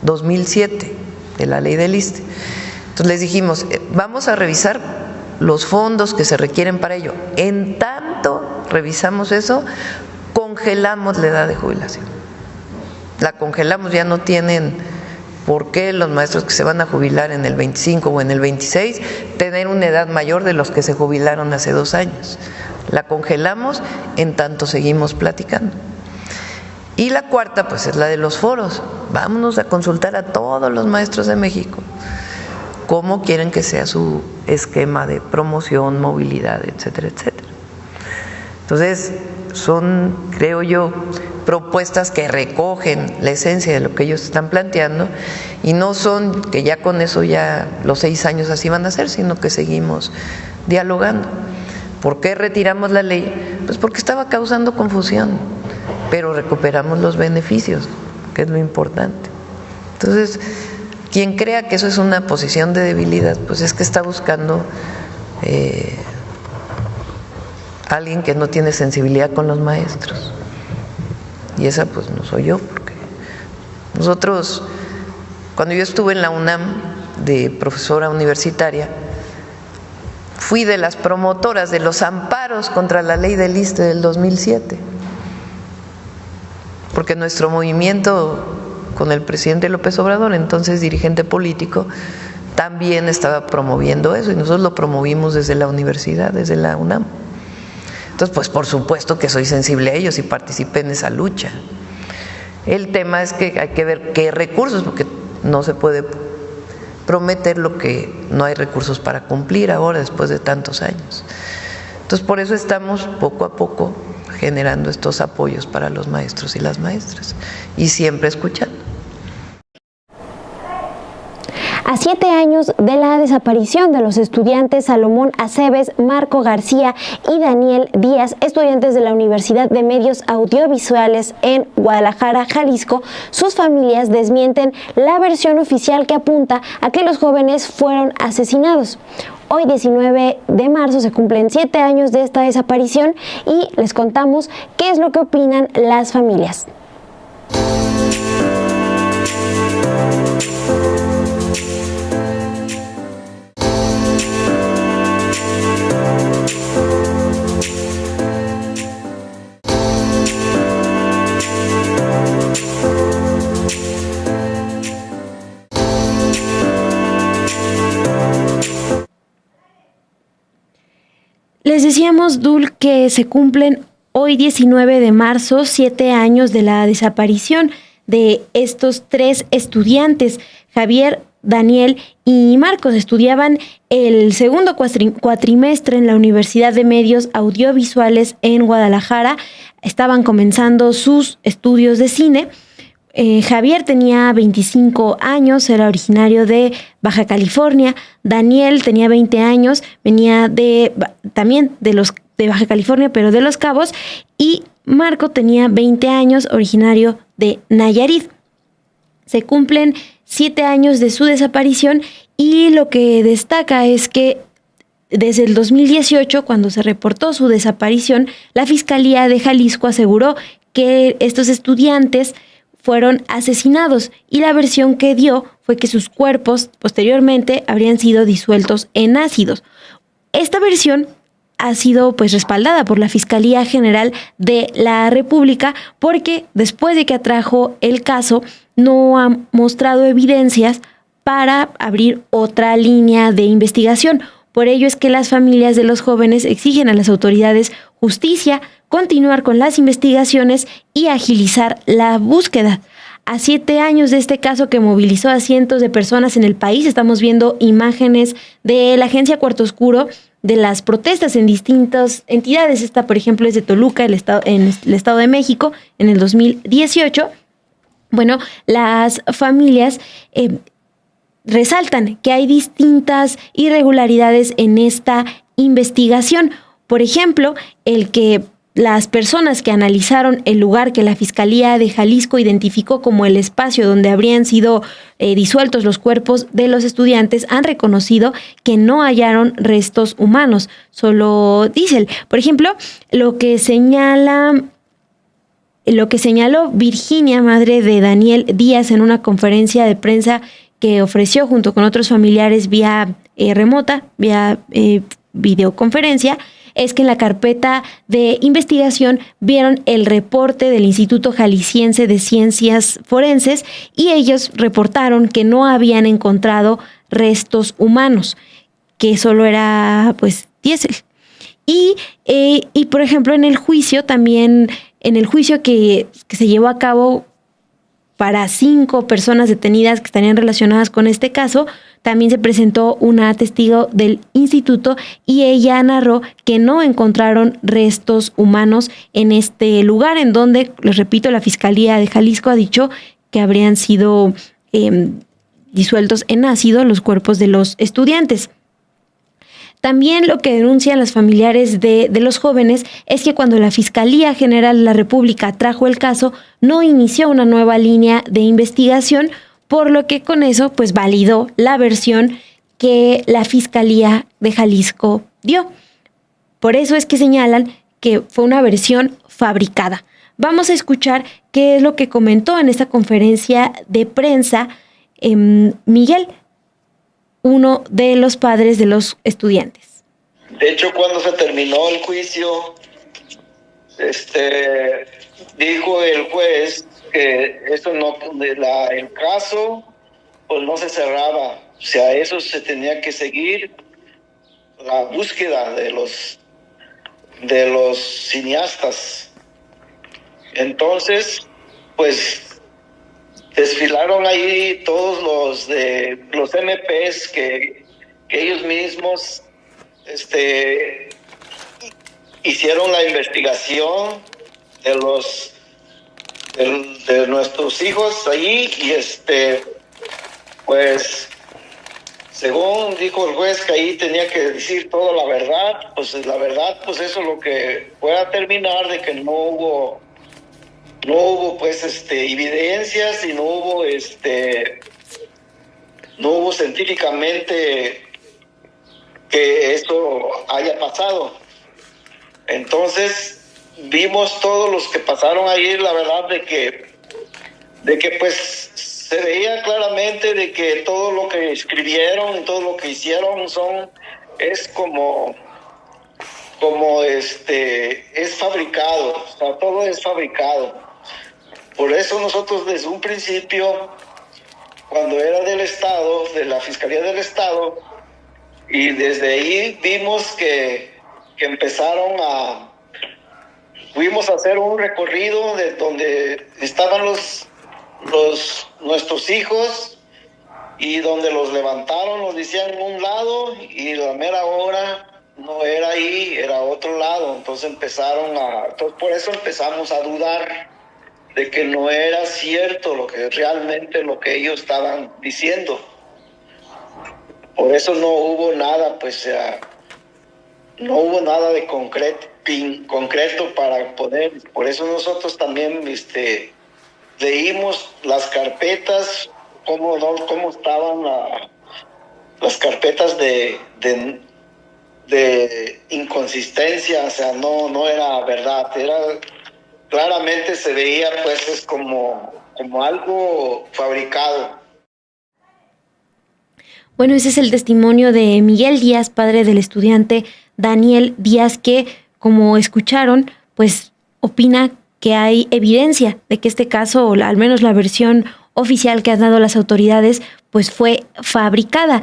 2007, de la ley del ISSSTE. Entonces les dijimos, vamos a revisar los fondos que se requieren para ello. En tanto revisamos eso, congelamos la edad de jubilación. La congelamos, ya no tienen por qué los maestros que se van a jubilar en el 25 o en el 26 tener una edad mayor de los que se jubilaron hace 2 años. La congelamos, en tanto seguimos platicando. Y la cuarta, pues es la de los foros. Vámonos a consultar a todos los maestros de México cómo quieren que sea su esquema de promoción, movilidad, etcétera, etcétera. Entonces, son, creo yo, propuestas que recogen la esencia de lo que ellos están planteando y no son que ya con eso ya los 6 años así van a ser, sino que seguimos dialogando. ¿Por qué retiramos la ley? Pues porque estaba causando confusión, pero recuperamos los beneficios, que es lo importante. Entonces, quien crea que eso es una posición de debilidad, pues es que está buscando alguien que no tiene sensibilidad con los maestros. Y esa pues no soy yo, porque nosotros, cuando yo estuve en la UNAM de profesora universitaria, fui de las promotoras de los amparos contra la ley del ISSSTE del 2007, porque nuestro movimiento con el presidente López Obrador, entonces dirigente político, también estaba promoviendo eso y nosotros lo promovimos desde la universidad, desde la UNAM. Entonces, pues por supuesto que soy sensible a ellos y participé en esa lucha. El tema es que hay que ver qué recursos, porque no se puede prometer lo que no hay recursos para cumplir ahora después de tantos años. Entonces, por eso estamos poco a poco generando estos apoyos para los maestros y las maestras y siempre escuchando. A 7 años de la desaparición de los estudiantes Salomón Aceves, Marco García y Daniel Díaz, estudiantes de la Universidad de Medios Audiovisuales en Guadalajara, Jalisco, sus familias desmienten la versión oficial que apunta a que los jóvenes fueron asesinados. Hoy, 19 de marzo, se cumplen 7 años de esta desaparición y les contamos qué es lo que opinan las familias. Les decíamos, Dul, que se cumplen hoy 19 de marzo 7 años de la desaparición de estos 3 estudiantes, Javier, Daniel y Marcos. Estudiaban el segundo cuatrimestre en la Universidad de Medios Audiovisuales en Guadalajara. Estaban comenzando sus estudios de cine. Javier tenía 25 años, era originario de Baja California. Daniel tenía 20 años, venía también de Baja California, pero de Los Cabos. Y Marco tenía 20 años, originario de Nayarit. Se cumplen 7 años de su desaparición y lo que destaca es que desde el 2018, cuando se reportó su desaparición, la Fiscalía de Jalisco aseguró que estos estudiantes fueron asesinados y la versión que dio fue que sus cuerpos posteriormente habrían sido disueltos en ácidos. Esta versión ha sido pues respaldada por la Fiscalía General de la República porque después de que atrajo el caso no ha mostrado evidencias para abrir otra línea de investigación. Por ello es que las familias de los jóvenes exigen a las autoridades justicia, continuar con las investigaciones y agilizar la búsqueda. A 7 años de este caso que movilizó a cientos de personas en el país, estamos viendo imágenes de la agencia Cuarto Oscuro, de las protestas en distintas entidades. Esta, por ejemplo, es de Toluca, en el Estado de México, en el 2018. Bueno, las familias resaltan que hay distintas irregularidades en esta investigación. Por ejemplo, el que las personas que analizaron el lugar que la Fiscalía de Jalisco identificó como el espacio donde habrían sido disueltos los cuerpos de los estudiantes han reconocido que no hallaron restos humanos, solo diésel. Por ejemplo, lo que señaló Virginia, madre de Daniel Díaz, en una conferencia de prensa que ofreció junto con otros familiares vía remota, vía videoconferencia, es que en la carpeta de investigación vieron el reporte del Instituto Jalisciense de Ciencias Forenses y ellos reportaron que no habían encontrado restos humanos, que solo era pues diésel. Y por ejemplo en el juicio también, en el juicio que se llevó a cabo para 5 personas detenidas que estarían relacionadas con este caso, también se presentó una testigo del instituto y ella narró que no encontraron restos humanos en este lugar, en donde, les repito, la Fiscalía de Jalisco ha dicho que habrían sido disueltos en ácido los cuerpos de los estudiantes. También lo que denuncian los familiares de los jóvenes es que cuando la Fiscalía General de la República trajo el caso, no inició una nueva línea de investigación, por lo que con eso pues validó la versión que la Fiscalía de Jalisco dio. Por eso es que señalan que fue una versión fabricada. Vamos a escuchar qué es lo que comentó en esta conferencia de prensa Miguel, uno de los padres de los estudiantes. De hecho, cuando se terminó el juicio, dijo el juez que el caso pues no se cerraba, o sea, eso se tenía que seguir la búsqueda de los cineastas. Entonces, pues desfilaron ahí todos los MPs que ellos mismos hicieron la investigación de nuestros hijos ahí y pues según dijo el juez que ahí tenía que decir toda la verdad, pues la verdad pues eso es lo que pueda terminar de que no hubo pues evidencias y no hubo científicamente que eso haya pasado. Entonces vimos todos los que pasaron ahí, la verdad de que pues se veía claramente de que todo lo que escribieron y todo lo que hicieron es como es fabricado, o sea, todo es fabricado. Por eso nosotros desde un principio, cuando era del Estado, de la Fiscalía del Estado, y desde ahí vimos que fuimos a hacer un recorrido de donde estaban nuestros hijos y donde los levantaron, los decían en un lado y la mera hora no era ahí, era otro lado. Entonces por eso empezamos a dudar de que no era cierto lo que ellos estaban diciendo. Por eso no hubo nada, no hubo nada de concreto para poder. Por eso nosotros también leímos las carpetas, cómo estaban las carpetas de inconsistencia, o sea, no era verdad, claramente se veía pues es como algo fabricado. Bueno, ese es el testimonio de Miguel Díaz, padre del estudiante Daniel Díaz, que, como escucharon, pues opina que hay evidencia de que este caso, o al menos la versión oficial que han dado las autoridades, pues fue fabricada.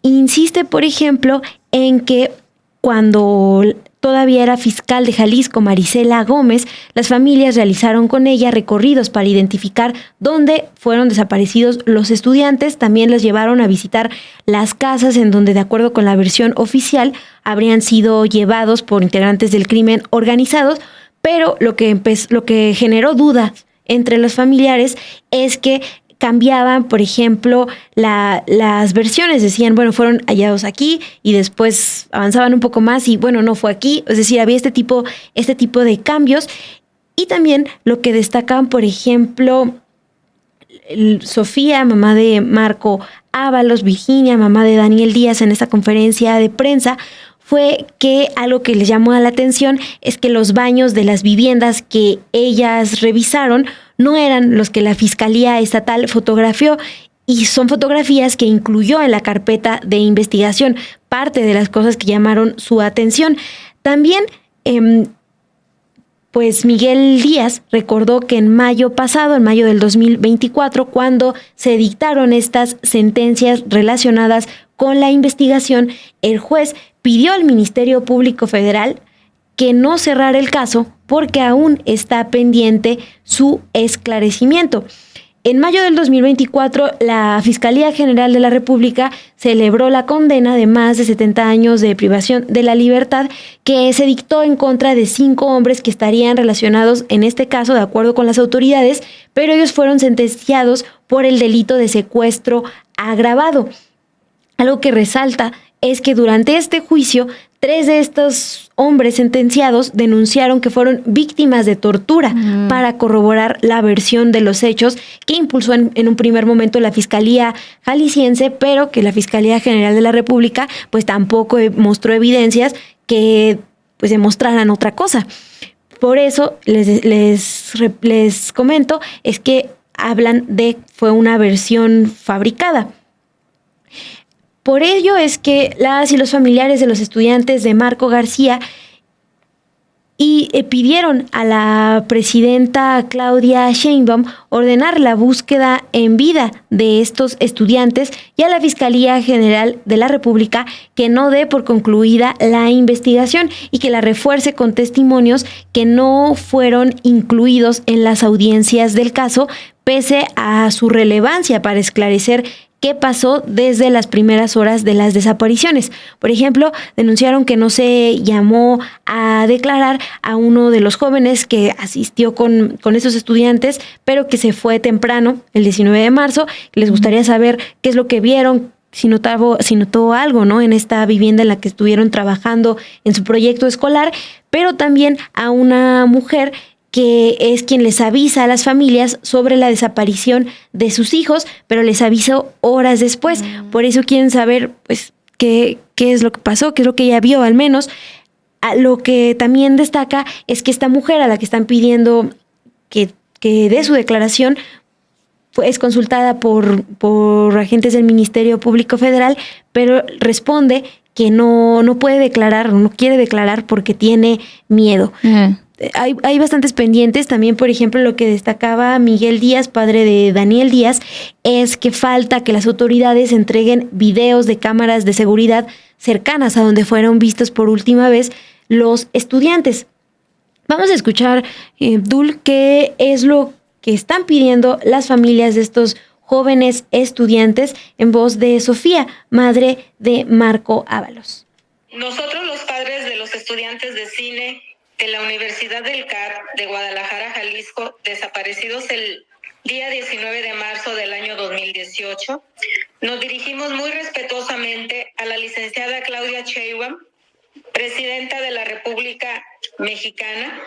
Insiste, por ejemplo, en que cuando todavía era fiscal de Jalisco, Marisela Gómez, las familias realizaron con ella recorridos para identificar dónde fueron desaparecidos los estudiantes. También los llevaron a visitar las casas en donde, de acuerdo con la versión oficial, habrían sido llevados por integrantes del crimen organizados, pero lo que generó dudas entre los familiares es que cambiaban, por ejemplo, las versiones. Decían, bueno, fueron hallados aquí y después avanzaban un poco más y bueno, no fue aquí. Es decir, había este tipo de cambios. Y también lo que destacan, por ejemplo, Sofía, mamá de Marco Ábalos, Virginia, mamá de Daniel Díaz, en esta conferencia de prensa, fue que algo que les llamó la atención es que los baños de las viviendas que ellas revisaron no eran los que la Fiscalía Estatal fotografió, y son fotografías que incluyó en la carpeta de investigación, parte de las cosas que llamaron su atención. También, pues Miguel Díaz recordó que en mayo pasado, en mayo del 2024, cuando se dictaron estas sentencias relacionadas con la investigación, el juez pidió al Ministerio Público Federal que no cerrara el caso porque aún está pendiente su esclarecimiento. En mayo del 2024, la Fiscalía General de la República celebró la condena de más de 70 años de privación de la libertad que se dictó en contra de 5 hombres que estarían relacionados en este caso, de acuerdo con las autoridades, pero ellos fueron sentenciados por el delito de secuestro agravado. Algo que resalta es que durante este juicio, 3 de estos hombres sentenciados denunciaron que fueron víctimas de tortura para corroborar la versión de los hechos que impulsó en un primer momento la Fiscalía Jalisciense, pero que la Fiscalía General de la República pues tampoco mostró evidencias que pues demostraran otra cosa. Por eso les comento, es que hablan de fue una versión fabricada. Por ello es que las y los familiares de los estudiantes de Marco García pidieron a la presidenta Claudia Sheinbaum ordenar la búsqueda en vida de estos estudiantes y a la Fiscalía General de la República que no dé por concluida la investigación y que la refuerce con testimonios que no fueron incluidos en las audiencias del caso, pese a su relevancia para esclarecer qué pasó desde las primeras horas de las desapariciones. Por ejemplo, denunciaron que no se llamó a declarar a uno de los jóvenes que asistió con esos estudiantes, pero que se fue temprano, el 19 de marzo. Les gustaría saber qué es lo que vieron, si notó algo, ¿no?, en esta vivienda en la que estuvieron trabajando en su proyecto escolar, pero también a una mujer que es quien les avisa a las familias sobre la desaparición de sus hijos, pero les avisó horas después. Por eso quieren saber, pues, qué es lo que pasó, qué es lo que ella vio al menos. Lo que también destaca es que esta mujer a la que están pidiendo que dé su declaración es consultada por agentes del Ministerio Público Federal, pero responde que no puede declarar, no quiere declarar porque tiene miedo. Hay bastantes pendientes. También, por ejemplo, lo que destacaba Miguel Díaz, padre de Daniel Díaz, es que falta que las autoridades entreguen videos de cámaras de seguridad cercanas a donde fueron vistos por última vez los estudiantes. Vamos a escuchar, Dul, qué es lo que están pidiendo las familias de estos jóvenes estudiantes en voz de Sofía, madre de Marco Ábalos. Nosotros, los padres de los estudiantes de cine de la Universidad del CAR de Guadalajara, Jalisco, desaparecidos el día 19 de marzo del año 2018, nos dirigimos muy respetuosamente a la licenciada Claudia Sheinbaum, presidenta de la República Mexicana,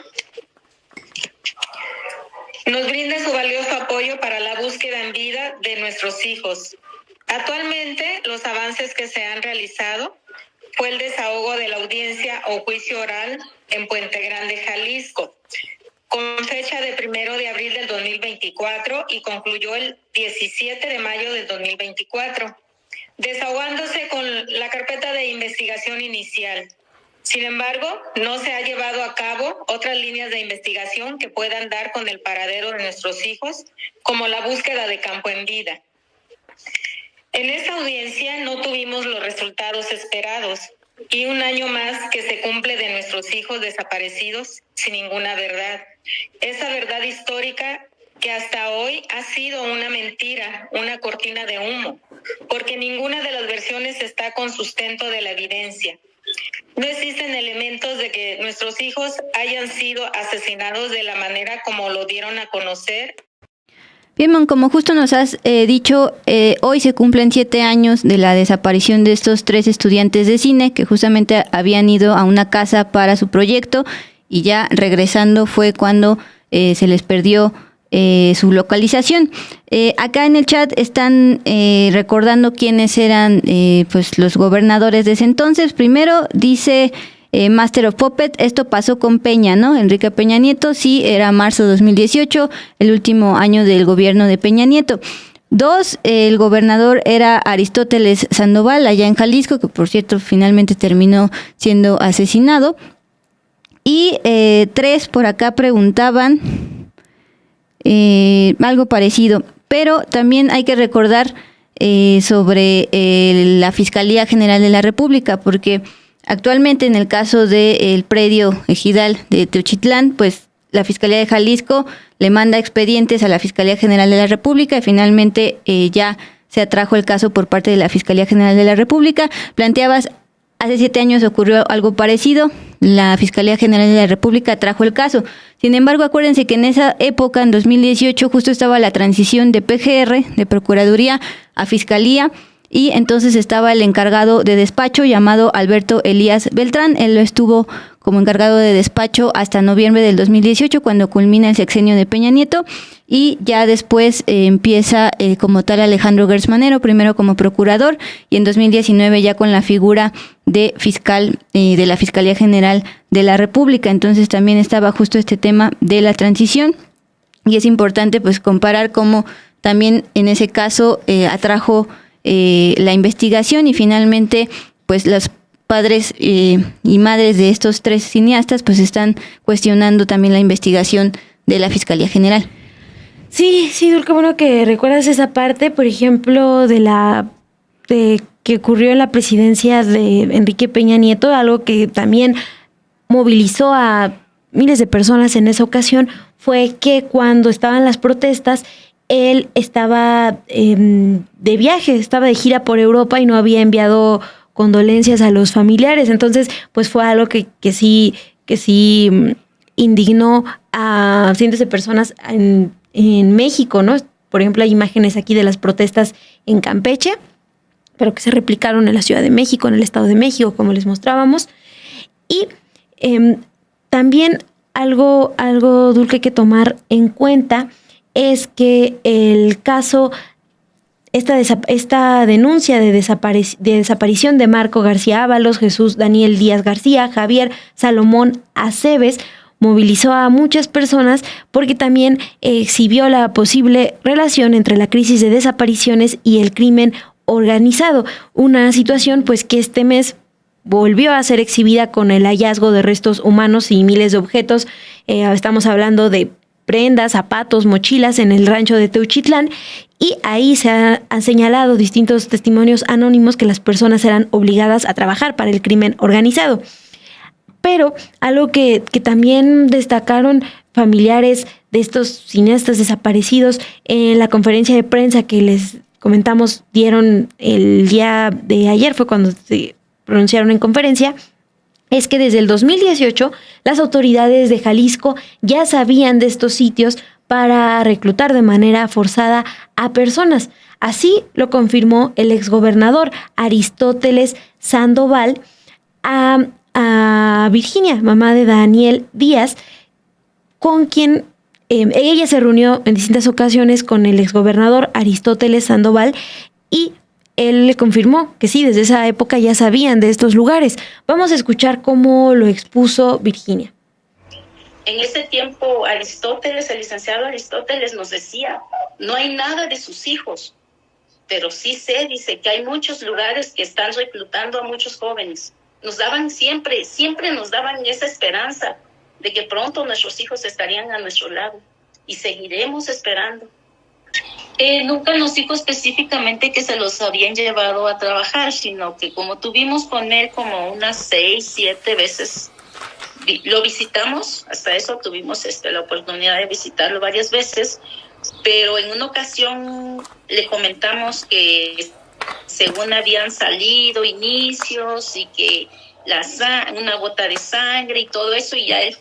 nos brinde su valioso apoyo para la búsqueda en vida de nuestros hijos. Actualmente, los avances que se han realizado fue el desahogo de la audiencia o juicio oral en Puente Grande, Jalisco, con fecha de 1 de abril del 2024 y concluyó el 17 de mayo del 2024, desahogándose con la carpeta de investigación inicial. Sin embargo, no se ha llevado a cabo otras líneas de investigación que puedan dar con el paradero de nuestros hijos, como la búsqueda de campo en vida. En esta audiencia no tuvimos los resultados esperados y un año más que se cumple de nuestros hijos desaparecidos sin ninguna verdad. Esa verdad histórica que hasta hoy ha sido una mentira, una cortina de humo, porque ninguna de las versiones está con sustento de la evidencia. No existen elementos de que nuestros hijos hayan sido asesinados de la manera como lo dieron a conocer. Bien, Mon, como justo nos has dicho, hoy se cumplen 7 años de la desaparición de estos 3 estudiantes de cine que justamente habían ido a una casa para su proyecto y ya regresando fue cuando se les perdió su localización. Acá en el chat están recordando quiénes eran pues los gobernadores de ese entonces. Primero dice Master of Puppet, esto pasó con Peña, ¿no? Enrique Peña Nieto, sí, era marzo de 2018, el último año del gobierno de Peña Nieto. 2, el gobernador era Aristóteles Sandoval, allá en Jalisco, que por cierto finalmente terminó siendo asesinado. Y 3, por acá preguntaban algo parecido, pero también hay que recordar sobre la Fiscalía General de la República, porque actualmente en el caso del predio ejidal de Teochitlán, pues la Fiscalía de Jalisco le manda expedientes a la Fiscalía General de la República y finalmente ya se atrajo el caso por parte de la Fiscalía General de la República. Planteabas, hace 7 años ocurrió algo parecido, la Fiscalía General de la República atrajo el caso. Sin embargo, acuérdense que en esa época, en 2018, justo estaba la transición de PGR, de Procuraduría, a Fiscalía, y entonces estaba el encargado de despacho llamado Alberto Elías Beltrán. Él lo estuvo como encargado de despacho hasta noviembre del 2018, cuando culmina el sexenio de Peña Nieto, y ya después empieza como tal Alejandro Gertz Manero, primero como procurador, y en 2019 ya con la figura de fiscal de la Fiscalía General de la República. Entonces también estaba justo este tema de la transición, y es importante pues comparar cómo también en ese caso atrajo la investigación, y finalmente pues los padres y madres de estos 3 cineastas pues están cuestionando también la investigación de la Fiscalía General. Sí, Dul, qué bueno que recuerdas esa parte, por ejemplo, de que ocurrió en la presidencia de Enrique Peña Nieto, algo que también movilizó a miles de personas en esa ocasión, fue que cuando estaban las protestas, él estaba de viaje, estaba de gira por Europa y no había enviado condolencias a los familiares. Entonces, pues fue algo que sí indignó a cientos de personas en México, ¿no? Por ejemplo, hay imágenes aquí de las protestas en Campeche, pero que se replicaron en la Ciudad de México, en el Estado de México, como les mostrábamos. Y también algo Dul, que hay que tomar en cuenta es que el caso, esta denuncia de desaparición de Marco García Ábalos, Jesús Daniel Díaz García, Javier Salomón Aceves, movilizó a muchas personas porque también exhibió la posible relación entre la crisis de desapariciones y el crimen organizado. Una situación pues que este mes volvió a ser exhibida con el hallazgo de restos humanos y miles de objetos. Estamos hablando de prendas, zapatos, mochilas en el rancho de Teuchitlán, y ahí se han señalado distintos testimonios anónimos que las personas eran obligadas a trabajar para el crimen organizado. Pero algo que también destacaron familiares de estos cineastas desaparecidos en la conferencia de prensa que les comentamos dieron el día de ayer, fue cuando se pronunciaron en conferencia, es que desde el 2018 las autoridades de Jalisco ya sabían de estos sitios para reclutar de manera forzada a personas. Así lo confirmó el exgobernador Aristóteles Sandoval a Virginia, mamá de Daniel Díaz, con quien ella se reunió en distintas ocasiones con el exgobernador Aristóteles Sandoval, y él le confirmó que sí, desde esa época ya sabían de estos lugares. Vamos a escuchar cómo lo expuso Virginia. En ese tiempo Aristóteles, el licenciado Aristóteles nos decía, no hay nada de sus hijos, pero sí dice que hay muchos lugares que están reclutando a muchos jóvenes. Nos daban siempre nos daban esa esperanza de que pronto nuestros hijos estarían a nuestro lado, y seguiremos esperando. Nunca nos dijo específicamente que se los habían llevado a trabajar, sino que como tuvimos con él como unas 6, 7 veces, lo visitamos, hasta eso tuvimos la oportunidad de visitarlo varias veces, pero en una ocasión le comentamos que según habían salido inicios y que una gota de sangre y todo eso, y ya él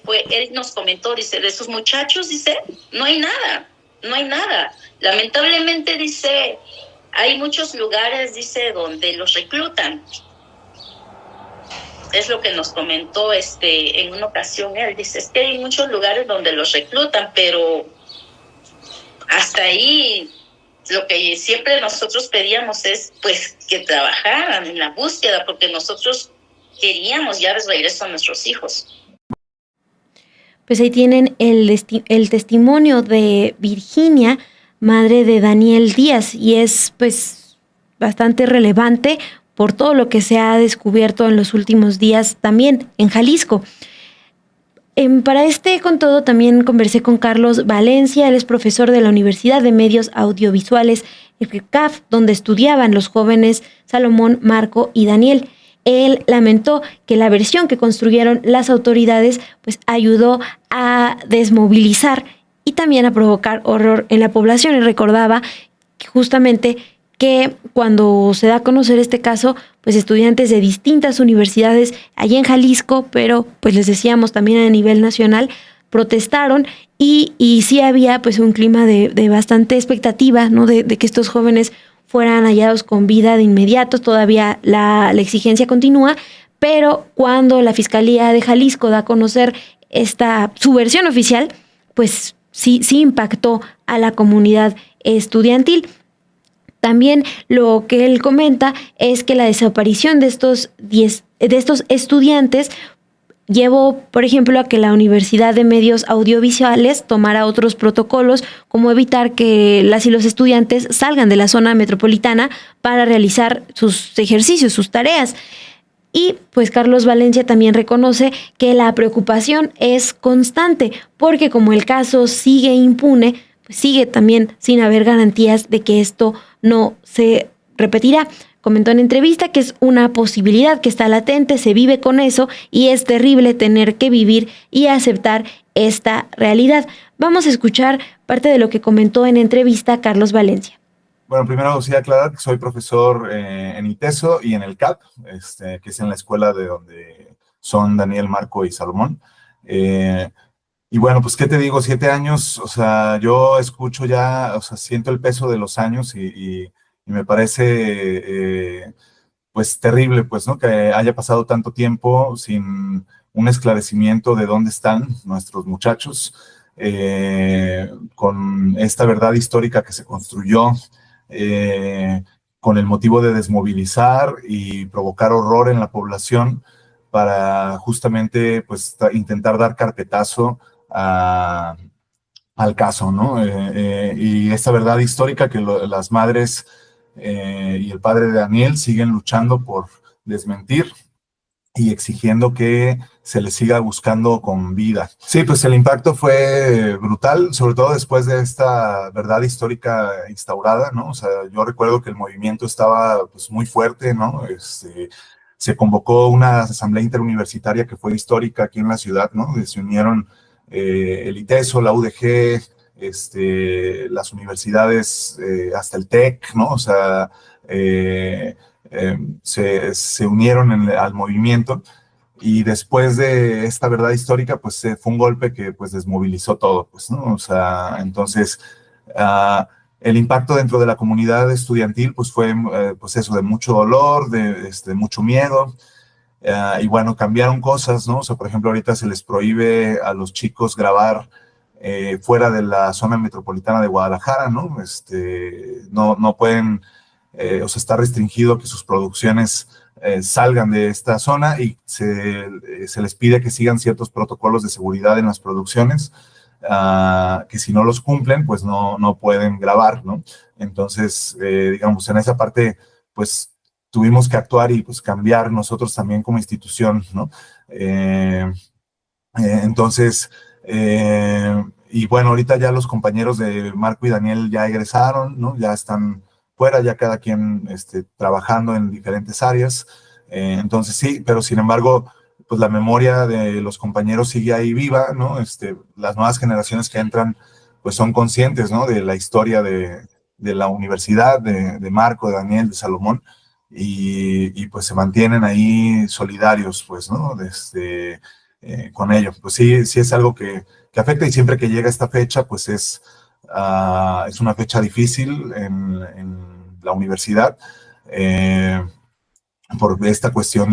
nos comentó, dice, de esos muchachos, dice, no hay nada. Lamentablemente, dice, hay muchos lugares, dice, donde los reclutan. Es lo que nos comentó en una ocasión él. Dice, es que hay muchos lugares donde los reclutan, pero hasta ahí lo que siempre nosotros pedíamos es pues que trabajaran en la búsqueda, porque nosotros queríamos ya de regreso a nuestros hijos. Pues ahí tienen el testimonio de Virginia, madre de Daniel Díaz, y es pues bastante relevante por todo lo que se ha descubierto en los últimos días también en Jalisco. Para con todo también conversé con Carlos Valencia, él es profesor de la Universidad de Medios Audiovisuales, el CAF, donde estudiaban los jóvenes Salomón, Marco y Daniel. Él lamentó que la versión que construyeron las autoridades pues ayudó a desmovilizar y también a provocar horror en la población, y recordaba justamente que cuando se da a conocer este caso, pues estudiantes de distintas universidades allí en Jalisco, pero pues les decíamos también a nivel nacional, protestaron y sí había pues un clima de bastante expectativa, ¿no? De que estos jóvenes fueran hallados con vida de inmediato. Todavía la exigencia continúa, pero cuando la Fiscalía de Jalisco da a conocer su versión oficial, pues sí impactó a la comunidad estudiantil. También lo que él comenta es que la desaparición de estos estudiantes llevó, por ejemplo, a que la Universidad de Medios Audiovisuales tomara otros protocolos, como evitar que las y los estudiantes salgan de la zona metropolitana para realizar sus ejercicios, sus tareas. Y pues Carlos Valencia también reconoce que la preocupación es constante, porque como el caso sigue impune, pues sigue también sin haber garantías de que esto no se repetirá. Comentó en entrevista que es una posibilidad que está latente, se vive con eso y es terrible tener que vivir y aceptar esta realidad. Vamos a escuchar parte de lo que comentó en entrevista Carlos Valencia. Bueno, primero sí aclarar que soy profesor en ITESO y en el CAP, que es en la escuela de donde son Daniel, Marco y Salomón. Y bueno, pues, ¿qué te digo? 7 años, o sea, yo escucho ya, o sea, siento el peso de los años y me parece, pues, terrible, pues, ¿no? Que haya pasado tanto tiempo sin un esclarecimiento de dónde están nuestros muchachos, con esta verdad histórica que se construyó, con el motivo de desmovilizar y provocar horror en la población para justamente, pues, intentar dar carpetazo al caso, ¿no? Y esta verdad histórica que las madres y el padre de Daniel siguen luchando por desmentir y exigiendo que se le siga buscando con vida. Sí, pues el impacto fue brutal, sobre todo después de esta verdad histórica instaurada, ¿no? O sea, yo recuerdo que el movimiento estaba pues muy fuerte, ¿no? Se convocó una asamblea interuniversitaria que fue histórica aquí en la ciudad, ¿no? Se unieron el ITESO, la UDG, las universidades, hasta el TEC, ¿no? O sea, se unieron al movimiento, y después de esta verdad histórica, pues fue un golpe que pues desmovilizó todo, pues, ¿no? O sea, entonces, el impacto dentro de la comunidad estudiantil, pues fue, pues eso, de mucho dolor, de mucho miedo. Y bueno, cambiaron cosas, ¿no? O sea, por ejemplo, ahorita se les prohíbe a los chicos grabar fuera de la zona metropolitana de Guadalajara, ¿no? No pueden, o sea, está restringido que sus producciones salgan de esta zona, y se les pide que sigan ciertos protocolos de seguridad en las producciones, que si no los cumplen, pues no pueden grabar, ¿no? Entonces, digamos, en esa parte, pues, tuvimos que actuar y pues cambiar nosotros también como institución, ¿no? Entonces, y bueno, ahorita ya los compañeros de Marco y Daniel ya egresaron, ¿no? Ya están fuera, ya cada quien trabajando en diferentes áreas. Entonces sí, pero sin embargo, pues la memoria de los compañeros sigue ahí viva, ¿no? Las nuevas generaciones que entran, pues son conscientes, ¿no? De la historia de la universidad, de Marco, de Daniel, de Salomón, y pues se mantienen ahí solidarios, pues, ¿no? Con ello. Pues sí es algo que afecta, y siempre que llega esta fecha, pues es una fecha difícil en la universidad, por esta cuestión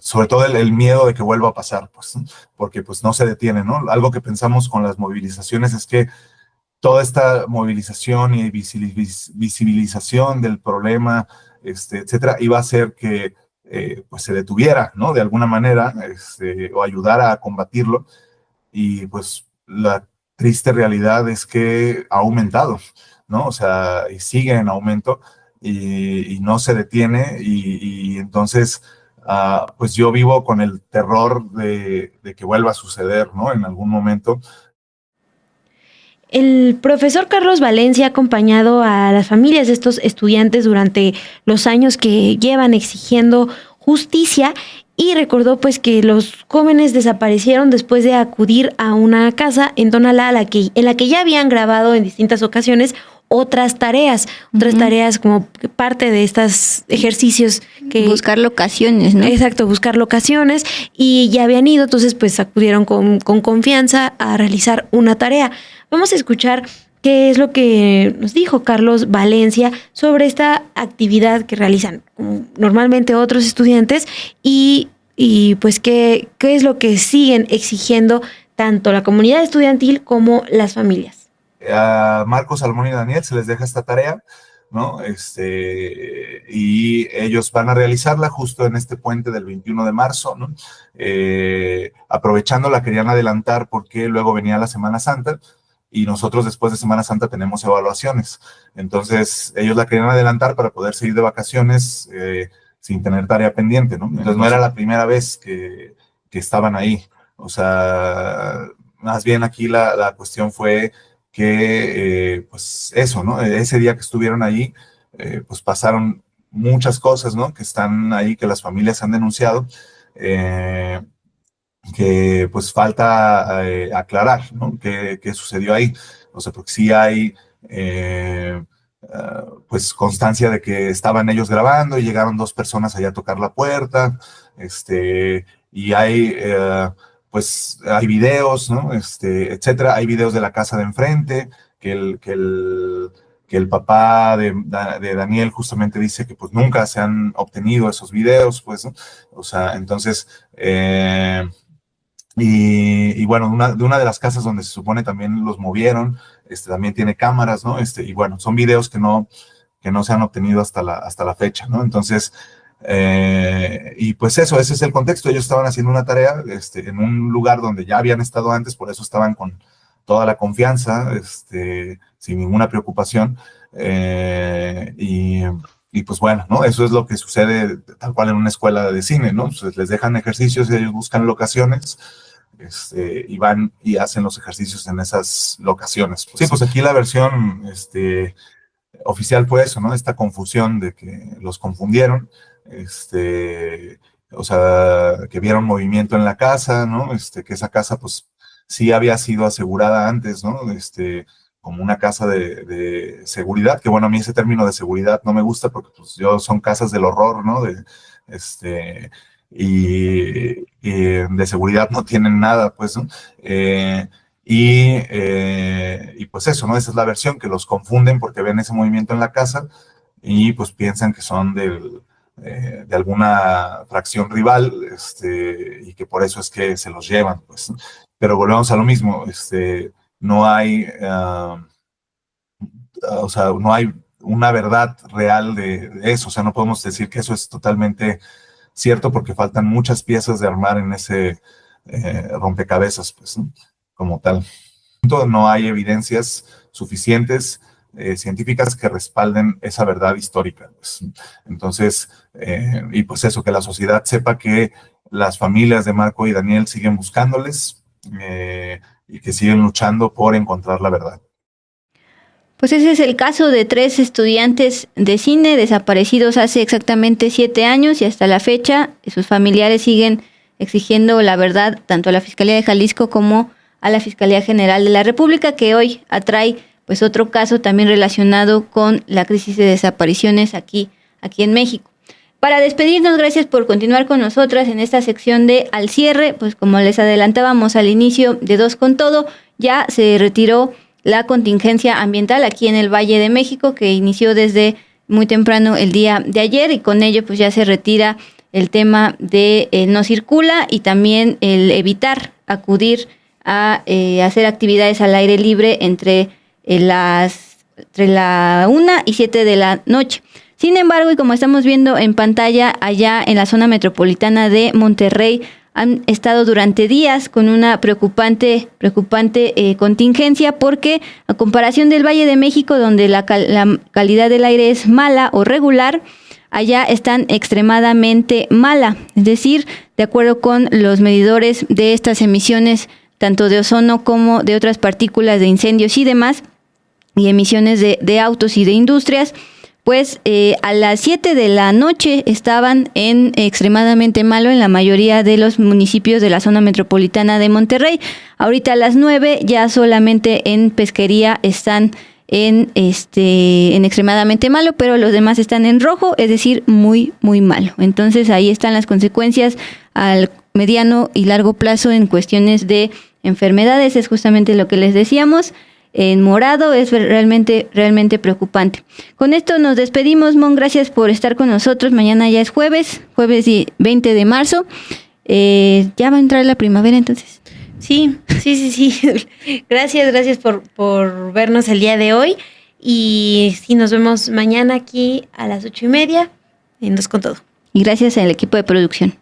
sobre todo el miedo de que vuelva a pasar, pues, porque pues no se detiene, ¿no? Algo que pensamos con las movilizaciones es que toda esta movilización y visibilización del problema, etcétera, iba a hacer que pues se detuviera, ¿no? De alguna manera, o ayudara a combatirlo, y pues la triste realidad es que ha aumentado, ¿no? O sea, y sigue en aumento, y no se detiene, y entonces, pues yo vivo con el terror de que vuelva a suceder, ¿no? En algún momento. El profesor Carlos Valencia ha acompañado a las familias de estos estudiantes durante los años que llevan exigiendo justicia y recordó pues que los jóvenes desaparecieron después de acudir a una casa en Tonalá en la que ya habían grabado en distintas ocasiones otras tareas como parte de estos ejercicios que... Buscar locaciones, ¿no? Exacto, buscar locaciones y ya habían ido, entonces pues acudieron con confianza a realizar una tarea. Vamos a escuchar qué es lo que nos dijo Carlos Valencia sobre esta actividad que realizan normalmente otros estudiantes y pues qué es lo que siguen exigiendo tanto la comunidad estudiantil como las familias. A Marco, Salomón y Daniel se les deja esta tarea, ¿no? Y ellos van a realizarla justo en este puente del 21 de marzo, ¿no? Aprovechando la querían adelantar porque luego venía la Semana Santa y nosotros después de Semana Santa tenemos evaluaciones. Entonces, ellos la querían adelantar para poder seguir de vacaciones sin tener tarea pendiente, ¿no? Entonces, no era la primera vez que estaban ahí. O sea, más bien aquí la cuestión fue que, pues eso, ¿no? Ese día que estuvieron ahí, pues pasaron muchas cosas, ¿no? Que están ahí, que las familias han denunciado, que pues falta aclarar, ¿no? ¿Qué sucedió ahí? O sea, porque sí hay, pues constancia de que estaban ellos grabando y llegaron 2 personas allá a tocar la puerta, y hay... pues hay videos, ¿no? Etcétera. Hay videos de la casa de enfrente, que el papá de Daniel justamente dice que pues nunca se han obtenido esos videos, pues, ¿no? O sea, entonces, y bueno, de una de las casas donde se supone también los movieron, también tiene cámaras, ¿no? Y bueno, son videos que no se han obtenido hasta la fecha, ¿no? Entonces, y pues ese es el contexto. Ellos estaban haciendo una tarea en un lugar donde ya habían estado antes, por eso estaban con toda la confianza, sin ninguna preocupación, y pues bueno, ¿no? Eso es lo que sucede tal cual en una escuela de cine, ¿no? Entonces les dejan ejercicios y ellos buscan locaciones, y van y hacen los ejercicios en esas locaciones. Pues, sí, pues aquí la versión oficial fue eso, ¿no? Esta confusión de que los confundieron, o sea, que vieron movimiento en la casa, ¿no? Que esa casa, pues, sí había sido asegurada antes, ¿no? Como una casa de seguridad, que bueno, a mí ese término de seguridad no me gusta porque, pues, son casas del horror, ¿no? Y de seguridad no tienen nada, pues, ¿no? Y pues eso, ¿no? Esa es la versión, que los confunden porque ven ese movimiento en la casa y pues piensan que son de alguna fracción rival, y que por eso es que se los llevan, pues. Pero volvemos a lo mismo, no hay, o sea, no hay una verdad real de eso, o sea, no podemos decir que eso es totalmente cierto porque faltan muchas piezas de armar en ese rompecabezas, pues, ¿no? Como tal. No hay evidencias suficientes científicas que respalden esa verdad histórica, pues. Entonces, y pues eso, que la sociedad sepa que las familias de Marco y Daniel siguen buscándoles y que siguen luchando por encontrar la verdad. Pues ese es el caso de 3 estudiantes de cine desaparecidos hace exactamente 7 años y hasta la fecha sus familiares siguen exigiendo la verdad tanto a la Fiscalía de Jalisco como a la Fiscalía General de la República, que hoy atrae pues otro caso también relacionado con la crisis de desapariciones aquí en México. Para despedirnos, gracias por continuar con nosotras en esta sección de Al Cierre. Pues como les adelantábamos al inicio de Dos con Todo, ya se retiró la contingencia ambiental aquí en el Valle de México, que inició desde muy temprano el día de ayer, y con ello pues ya se retira el tema de no circula y también el evitar acudir a hacer actividades al aire libre entre la 1 y 7 de la noche. Sin embargo, y como estamos viendo en pantalla, allá en la zona metropolitana de Monterrey han estado durante días con una preocupante contingencia, porque a comparación del Valle de México, donde la calidad del aire es mala o regular, allá están extremadamente mala. Es decir, de acuerdo con los medidores de estas emisiones tanto de ozono como de otras partículas de incendios y demás, y emisiones de autos y de industrias, pues a las 7 de la noche estaban en extremadamente malo en la mayoría de los municipios de la zona metropolitana de Monterrey. Ahorita a las 9 ya solamente en Pesquería están en extremadamente malo, pero los demás están en rojo, es decir, muy, muy malo. Entonces ahí están las consecuencias al mediano y largo plazo en cuestiones de enfermedades, es justamente lo que les decíamos. En morado es realmente preocupante. Con esto nos despedimos, Mon, gracias por estar con nosotros. Mañana ya es jueves 20 de marzo. Ya va a entrar la primavera entonces. Sí. Gracias por vernos el día de hoy. Y sí, nos vemos mañana aquí a las 8:30 en Dos con Todo. Y gracias al equipo de producción.